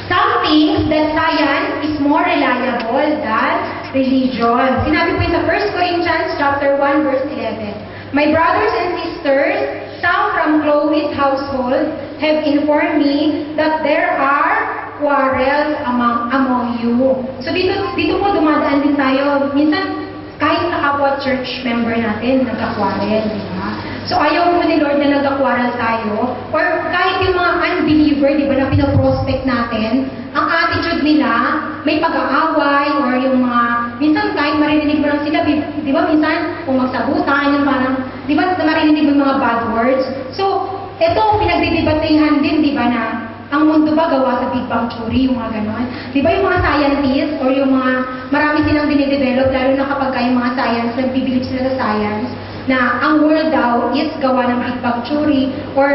S1: Some things that science is more reliable than religion. Sinabi po sa 1 Corinthians chapter 1 verse 11, "My brothers and sisters, some from Chloe's household have informed me that there are quarrels among you." So dito po dumadaan din tayo. Minsan, kahit sa kapwa church member natin, nagka-quarrel, di ba? So ayaw po ni Lord na nagka-quarrel tayo. Or kahit yung mga unbeliever, di ba, na pinaprospect natin, ang attitude nila, may pag-aaway, or yung mga, minsan kahit marinig mo lang sila, di ba, minsan, kung magsabutan, yung parang, di ba, marinig mo yung mga bad words. So, ito, pinagdidebatehan din, di ba, na ang mundo ba gawa sa Big Bang Theory, yung mga ganon? Di ba yung mga scientists or yung mga marami silang dinidevelop, lalo na kapag yung mga science, nagbibilib sila sa science, na ang world daw is gawa ng Big Bang Theory or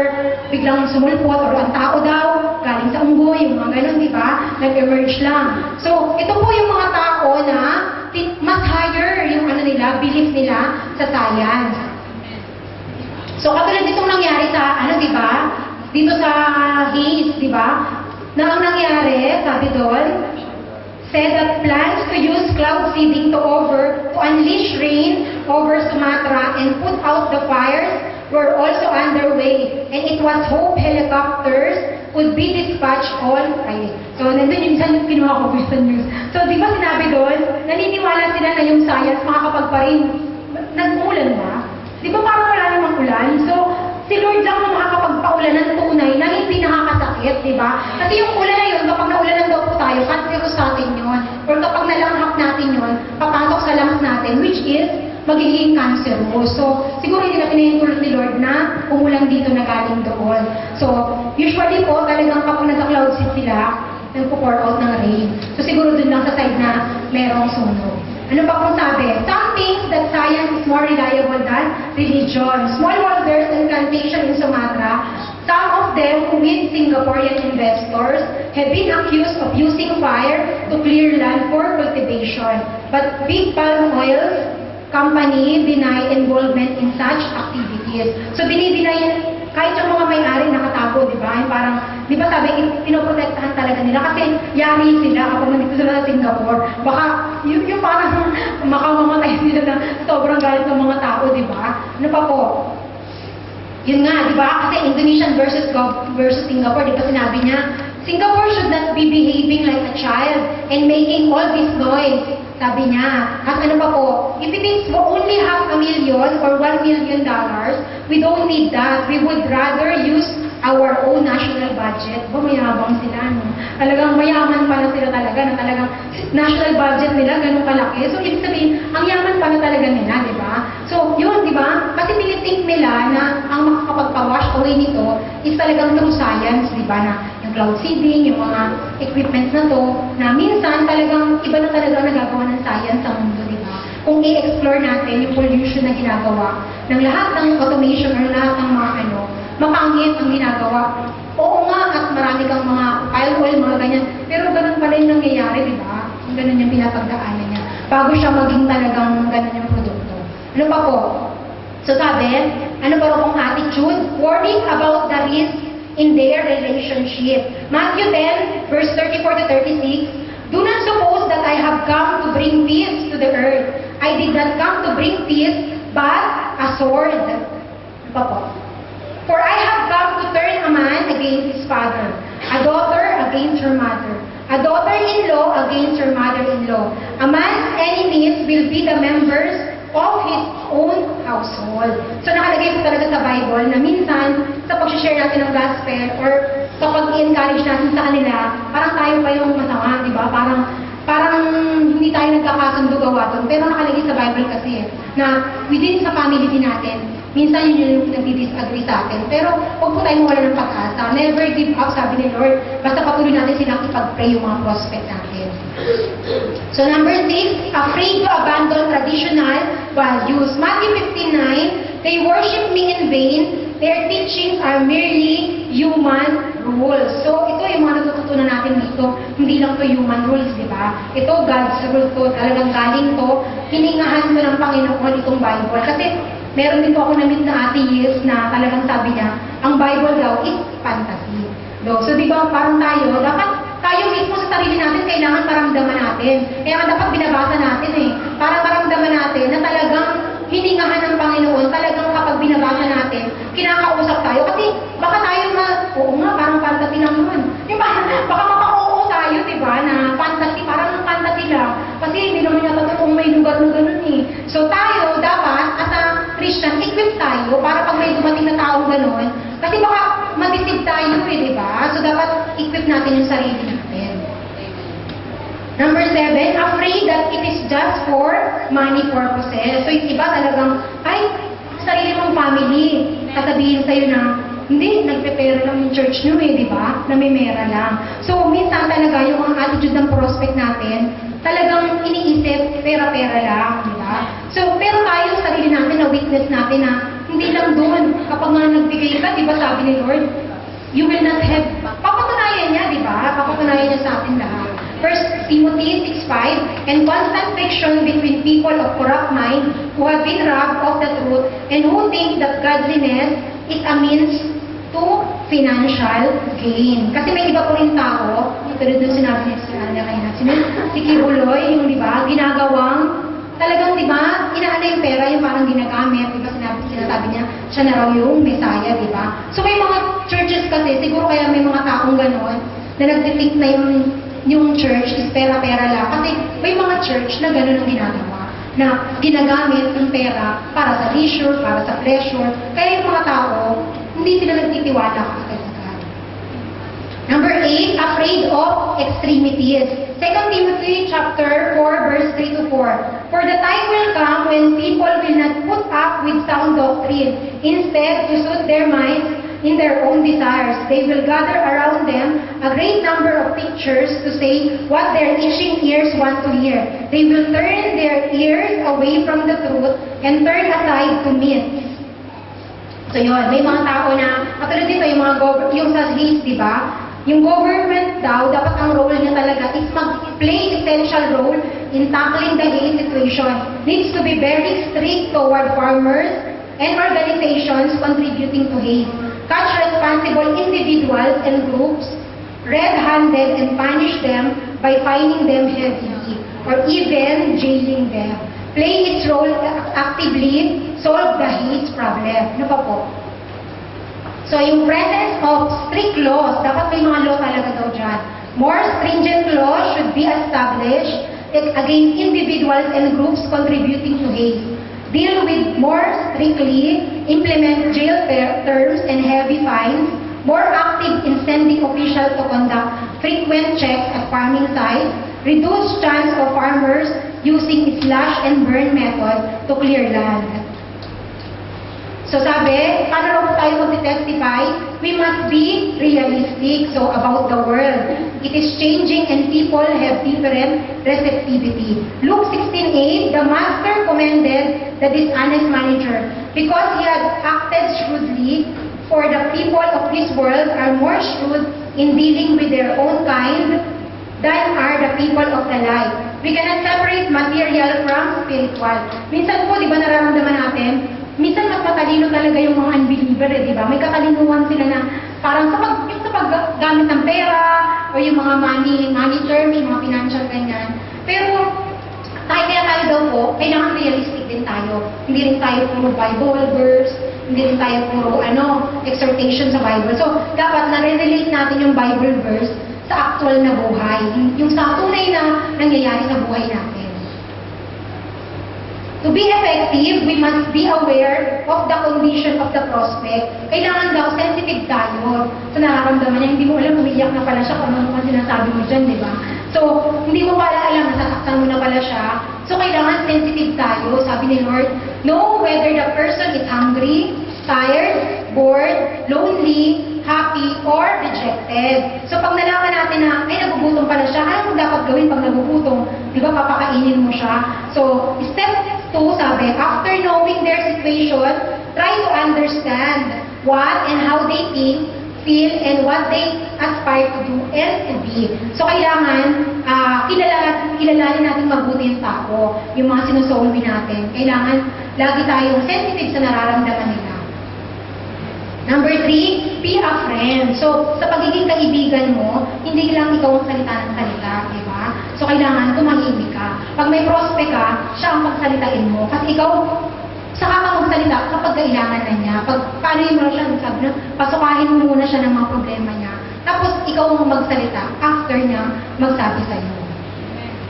S1: biglang sumulpot or ang tao daw galing sa unggoy, yung mga ganon, di ba? Nag-emerge lang. So, ito po yung mga tao na mas higher yung ano nila, belief nila sa science. So, katulad itong nangyari sa, di ba? Dito sa Hayes, di ba? Na ang nangyari, sabi doon, said that plans to use cloud seeding to unleash rain over Sumatra and put out the fires were also underway. And it was hope helicopters would be dispatched all Friday. So, nandun yung isang kinuha ko sa news. So, di ba sinabi doon, naniniwala sila na yung science makakapagparin. Nag-uulan ba? Di ba parang wala namang ulan? So, si Lord lang ang makakapagpaulan ng tunay na hindi nakakasakit, di ba? Kasi yung ulan na yun, kapag naulanan daw po tayo, cancerous sa atin yun. Or kapag nalanghap natin yun, papasok sa lungs natin, which is magiging cancerous. So, siguro hindi na pinahintulot ni Lord na umulan dito na galing doon. So, usually po, talagang kapag nasa-cloud seed sila, nagpo-pour out ng rain. So, siguro dun lang sa side na merong sunog. Ano pa kung sabi? Some think that science is more reliable than religion. Small wonders and plantation in Sumatra, some of them who meet Singaporean investors have been accused of using fire to clear land for cultivation. But big palm oil company deny involvement in such activities. So binideny kahit yung mga may-ari nakatago, di ba? Yung parang, di ba sabi, pinoprotektahan talaga nila kasi yari sila kapag nandito sila sa Singapore. Baka, yung parang makamamatay sila na sobrang galit ng mga tao, di ba? Ano pa po? Yun nga, di ba? Kasi Indonesian versus Singapore, di ba sinabi niya, Singapore should not be behaving like a child and making all this noise. Sabi niya. At ano pa po, if it is only $500,000 or $1 million, we don't need that. We would rather use our own national budget. Mayabang sila, no? Talagang mayaman pala sila talaga, na talagang national budget nila, ganun kalaki. So, ibig sabihin, ang yaman pala talaga nila, di ba? So, yun, di ba? Kasi tinitink nila na ang makakapagpa-wash away nito is talagang through science, di ba? Na yung cloud seeding, yung mga equipment na to, na minsan talagang iba na talaga nagagawa ng science sa mundo, di ba? Kung i-explore natin yung pollution na ginagawa ng lahat ng automation or lahat ng mga mapangit ang ginagawa. Oo nga, at marami kang mga oil, mga ganyan. Pero ganun pala yung nangyayari, di ba? Ganun yung pinapagdaanan niya. Bago siya maging talagang ganun yung produkto. Ano pa po? So sabi, ano pa pong attitude? Warning about the risk in their relationship. Matthew 10, verse 34 to 36, do not suppose that I have come to bring peace to the earth. I did not come to bring peace, but a sword. Ano pa po? For I have come to turn a man against his father, a daughter against her mother, a daughter-in-law against her mother-in-law. A man's enemies will be the members of his own household. So nakalagay po talaga sa Bible na minsan sa pag-share natin ng gospel or kapag i-encourage natin sa kanila, parang tayo pa yung masama, di ba? Parang hindi tayo nagkakasundo gawa doon. Pero nakalagay sa Bible kasi na within sa family din natin, minsan yun yung nagdi-disagree sa atin. Pero huwag po tayong mawala ng pag-asa. Never give up, sabi ni Lord. Basta patuloy natin silang ipag-pray yung mga prospect natin. So number 6, afraid to abandon traditional values. Matthew 15:9, they worship me in vain. Their teachings are merely human rules. So ito yung mga natututunan natin dito. Hindi lang to human rules, di ba? Ito God's rules to. Talagang galing to. Hiningahan to ng Panginoon itong Bible. Kasi meron din po ako na-meet na atheist na talagang sabi niya, ang Bible daw is fantasy. So di ba parang dapat tayo mismo sa sarili natin kailangan maramdaman natin. Kaya dapat binabasa natin para maramdaman natin na talagang hiningahan ng Panginoon, talagang kapag binabasa natin, kinakausap tayo. Kasi baka tayo oo nga, parang fantasy lang naman. Baka mapa-oo tayo, di ba, na fantasy, parang fantasy lang. Kasi hindi naman yata totoong may lugar na ganun So tayo, dapat, as a Christian, equip tayo para pag may dumating na taong ganun. Kasi baka madisig tayo di ba? So dapat equip natin yung sarili natin. Number 7, afraid that it is just for money purposes. So yung iba talagang, sarili mong family, sasabihin sa'yo na, hindi, nagpe-pera lang yung church nyo di ba? Na may mera lang. So minsan talaga yung mga attitude ng prospect natin, talagang iniisip, pera-pera lang, di ba? So, pero tayo sa sarili natin, na witness natin na hindi lang doon. Kapag nga nagbigay ka, di ba sabi ni Lord, you will not have, papatunayan niya, di ba? Papatunayan niya sa atin lahat. 1 Timothy 6:5, and constant friction between people of corrupt mind who have been robbed of the truth and who think that godliness is a means to financial gain. Kasi may iba po rin tao, tulad doon sinabi niya si Kibuloy, yung di ba, ginagawang talagang di ba, inaano yung pera, yung parang ginagamit, di ba sinasabi niya, siya na raw yung Messiah, di ba? So may mga churches kasi, siguro kaya may mga taong gano'n, na nag-depict na yung church is pera-pera lang. Kasi may mga church na gano'n ang ginagawa, na ginagamit yung pera para sa leisure, para sa pleasure. Kaya yung mga tao, hindi sila nagtitiwala agad. Number 8, afraid of extremities. 2 Timothy chapter 4, verse 3 to 4. For the time will come when people will not put up with sound doctrine. Instead, to suit their minds in their own desires, they will gather around them a great number of teachers to say what their itching ears want to hear. They will turn their ears away from the truth and turn aside to myths. So yun, may mga tao na, katulad dito, yung sa Hays, di ba? Yung government daw, dapat ang role niya talaga is mag-play essential role in tackling the Hays situation. Needs to be very strict toward farmers and organizations contributing to Hays. Catch responsible individuals and groups red-handed and punish them by fining them heavily or even jailing them. Play its role actively, solve the Hays problem. Ano pa po? So, yung presence of strict laws, dapat may mga law talaga daw dyan. More stringent laws should be established against individuals and groups contributing to Hays. Deal with more strictly, implement jail terms and heavy fines, more active in sending officials to conduct frequent checks at farming sites, reduce chance of farmers using slash and burn method to clear land. So sabi, paano raw po tayo mag-testify? We must be realistic about the world. It is changing and people have different receptivity. Luke 16:8, the master commended the dishonest manager because he had acted shrewdly, for the people of this world are more shrewd in dealing with their own kind than are the people of the light. We cannot separate material from spiritual. Minsan po, di ba nararamdaman natin, minsan mas matalino talaga yung mga unbeliever, di ba? May katalinuhan sila na parang sa paggamit ng pera o yung mga money terming, mga financial ganyan. Pero kaya tayo daw po, kailangan realistic din tayo. Hindi rin tayo puro Bible verse, hindi rin tayo puro exhortation sa Bible. So, dapat na-relate natin yung Bible verse sa actual na buhay. Yung sa tunay na nangyayari sa buhay natin. To be effective, we must be aware of the condition of the prospect. Kailangan daw, sensitive tayo sa nararamdaman niya. Hindi mo alam, umiiyak na pala siya kung ano sinasabi mo dyan, di ba? So, hindi mo pala alam, nasasaktan mo na pala siya. So, kailangan sensitive tayo, sabi ni Lord. Know whether the person is hungry, tired, bored, lonely, happy, or rejected. So, pag nalaman natin na, ay, nagugutom pala siya, ano dapat gawin pag nagugutom? Di ba, papakainin mo siya? So, step 2, sabi, after knowing their situation, try to understand what and how they think, feel, and what they aspire to do and to be. So, kailangan, kilalanin natin mabuti yung tao, yung mga sinusolve natin. Kailangan, lagi tayong sensitive sa nararamdaman nila. Number 3, be a friend. So, sa pagiging kaibigan mo, hindi lang ikaw ang salita ng salita, di ba? So, kailangan tumahimik ka. Pag may prospect ka, siya ang pagsalitain mo. Kasi ikaw, saka ka magsalita kapag kailangan na niya. Paano yung mo siya, sabi na, pasukahin mo muna siya ng mga problema niya. Tapos, ikaw ang magsalita after niya magsabi sa'yo.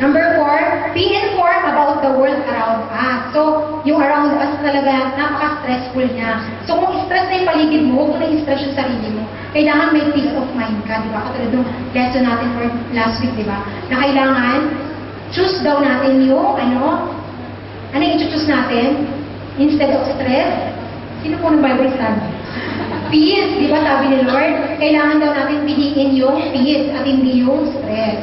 S1: Number 4, be informed about the world around us. So, yung around us talaga, napaka-stressful niya. So, kung stress na yung paligid mo, huwag mo na i-stress yung sarili mo. Kailangan may peace of mind ka, di ba? Katulad ng lesson natin for last week, di ba? Na kailangan, choose daw natin yung, ano yung i-choose natin? Instead of stress, sino po ng Bible study? Peace, di ba? Sabi ni Lord, kailangan daw natin piliin yung peace at hindi yung stress.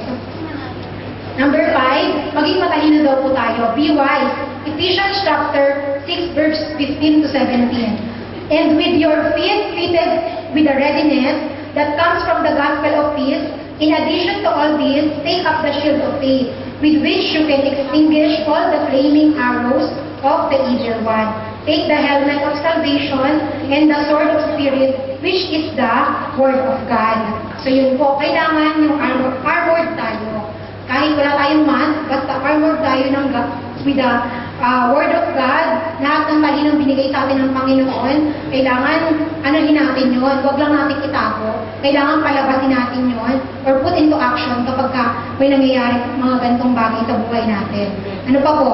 S1: Number 5, maging matalino daw po tayo. Be wise. Ephesians chapter 6, verse 15 to 17. And with your feet fitted with the readiness that comes from the gospel of peace, In addition to all this, take up the shield of faith, with which you can extinguish all the flaming arrows of the evil one. Take the helmet of salvation and the sword of Spirit, which is the Word of God. So yun po, kailangan yung armored tayo. Kahit wala tayong mask, basta armored tayo with the Word of God, lahat ng talinong binigay sa atin ng Panginoon, kailangan anahin natin yun, huwag lang natin itago, kailangan palabasin natin yun, or put into action kapag may nangyayari mga ganitong bagay sa buhay natin. Ano pa po?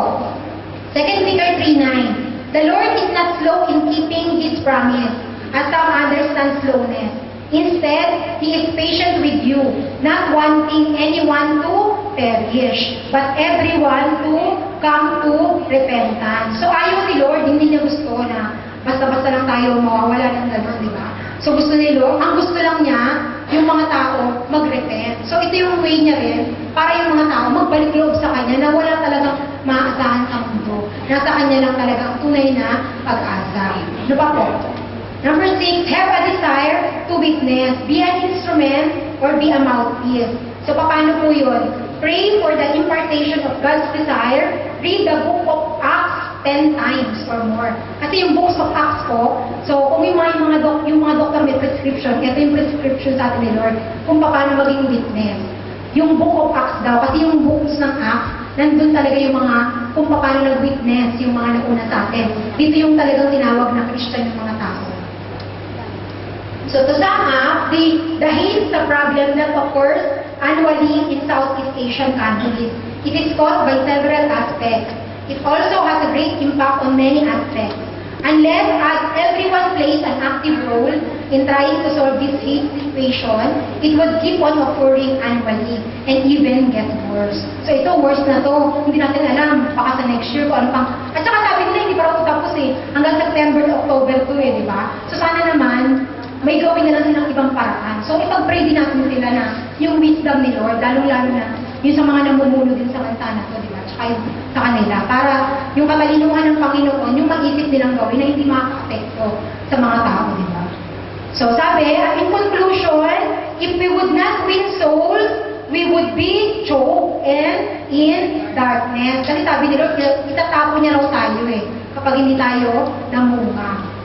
S1: 2 Peter 3:9, the Lord is not slow in keeping His promise, as some understand slowness. Instead, He is patient with you, not wanting anyone to perish, but everyone to come to repentance. So ayaw ni Lord, hindi niya gusto na basta-basta lang tayo mawawala ng gano'n, di ba? So gusto ni Lord, ang gusto lang niya, yung mga tao mag-repent. So ito yung way niya rin, para yung mga tao magbalik loob sa Kanya na wala talagang maaasahan sa mundo. Nasa Kanya lang talaga ang tunay na pag-asa. Ano pa po? Number 6, have a desire to witness. Be an instrument or be a mouthpiece. So paano po yun? Pray for the impartation of God's desire. Read the book of Acts 10 times or more. Kasi yung books of Acts po, so kung yung mga doktor may prescription, ito yung prescription sa atin ni Lord, kung paano maging witness. Yung book of Acts daw, kasi yung books ng Acts, nandun talaga yung mga kung paano nag-witness yung mga nauna sa atin. Dito yung talagang tinawag na Christian yung mga tao. So to sum up, the haze is a problem that occurs annually in Southeast Asian countries. It is caused by several aspects. It also has a great impact on many aspects. Unless everyone plays an active role in trying to solve this haze situation, it would keep on occurring annually and even get worse. So ito, worse na to. Hindi natin alam, baka sa next year kung ano pang... At saka sabi nila, hindi pa raw tapos eh. Hanggang September to October to eh, di ba? So sana naman, may gawin na lang silang ibang paraan. So, ipag-pray din natin sila na yung wisdom ni Lord, lalong-lalo na yung sa mga namumuno din sa bansa na to, di ba? Tsaka yung sa kanila. Para yung katalinuhan ng Panginoon, yung mag-isip nilang gawin na hindi makaka-apekto sa mga tao, di ba? So, sabi, in conclusion, if we would not win souls, we would be choked and in darkness. Kasi sabi ni Lord, itatapo niya raw tayo eh, kapag hindi tayo namunga.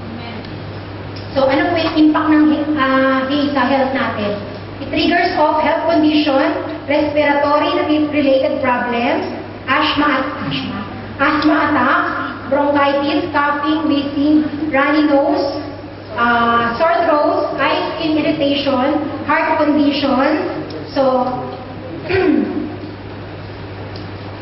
S1: So, ano po yung impact ng haze sa health natin? It triggers off health condition, respiratory-related problems, asthma attack, bronchitis, coughing, wheezing, runny nose, sore throat, eye skin irritation, heart condition. So,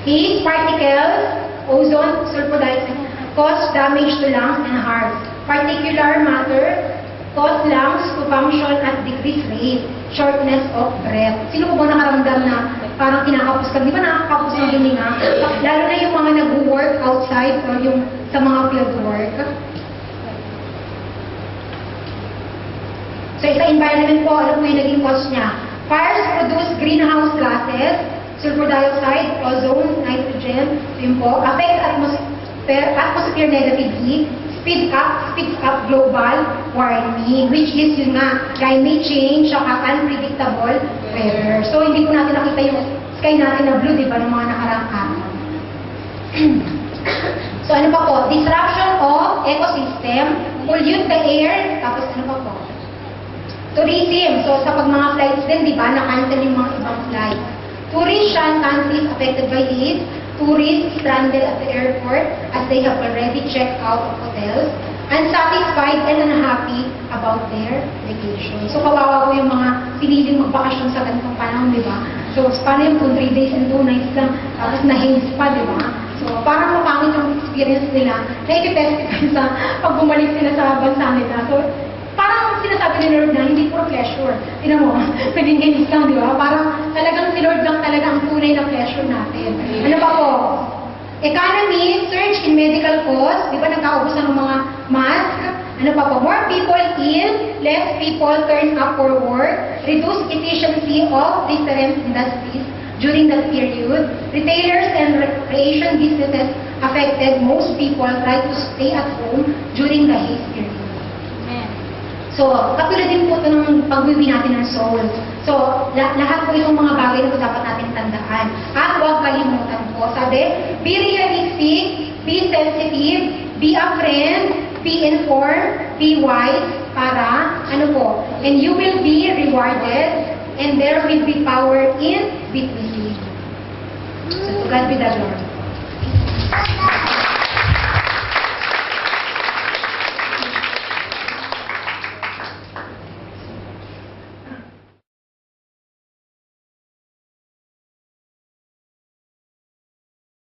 S1: haze particles, ozone, sulfur dioxide, cause damage to lungs and heart. Particular matter cause lungs to function at decreased rate, shortness of breath. Sino po ba nakaramdam na parang kinakapos ka? Di ba nakakapos ng hininga? Lalo na yung mga nag-work outside or yung sa mga field work. So sa environment po, ano po yung naging cause niya? Fires produce greenhouse gases, sulfur dioxide, ozone, nitrogen, yun po, affect atmosphere negatively, speeds up global warming, which is yun nga, climate change, saka unpredictable weather. So, hindi po natin nakita yung sky natin na blue, di ba, ng mga nakaraang araw. So, ano pa po? Disruption of ecosystem, pollute the air, tapos ano pa po? Tourism. So, sa pag mga flights din, di ba, na-cancel yung mga ibang flights. Tourist shun countries affected by this. Tourists stranded at the airport as they have already checked out of hotels, unsatisfied and unhappy about their vacation. So, kawawa po yung mga piniling magbakasyon sa ganitong panahon, di ba? So, paano yung kung 3 days and 2 nights lang, tapos na-haze pa, di ba? So, parang mapangit yung experience nila na i-testify sa pag bumalik sila sa bansa nila. So, parang sinasabi ni Lord na hindi puro pleasure. Tinan mo, naging haze lang, di ba? Parang talagang si Lord lang talaga ang tunay na pleasure natin. Ano pa po? Economy, surge in medical costs, di ba nagkaubusan ng mga mask? Ano pa po? More people ill, less people turn up for work, reduced efficiency of different industries during that period. Retailers and recreation businesses affected. Most people try to stay at home during the haze period. So, katulad din po ito ng pag-uwi natin ng soul. So, lahat po itong mga bagay na ito dapat natin tandaan. At huwag kalimutan po. Sabi, be realistic, be sensitive, be a friend, be informed, be wise, para, ano po, and you will be rewarded, and there will be power in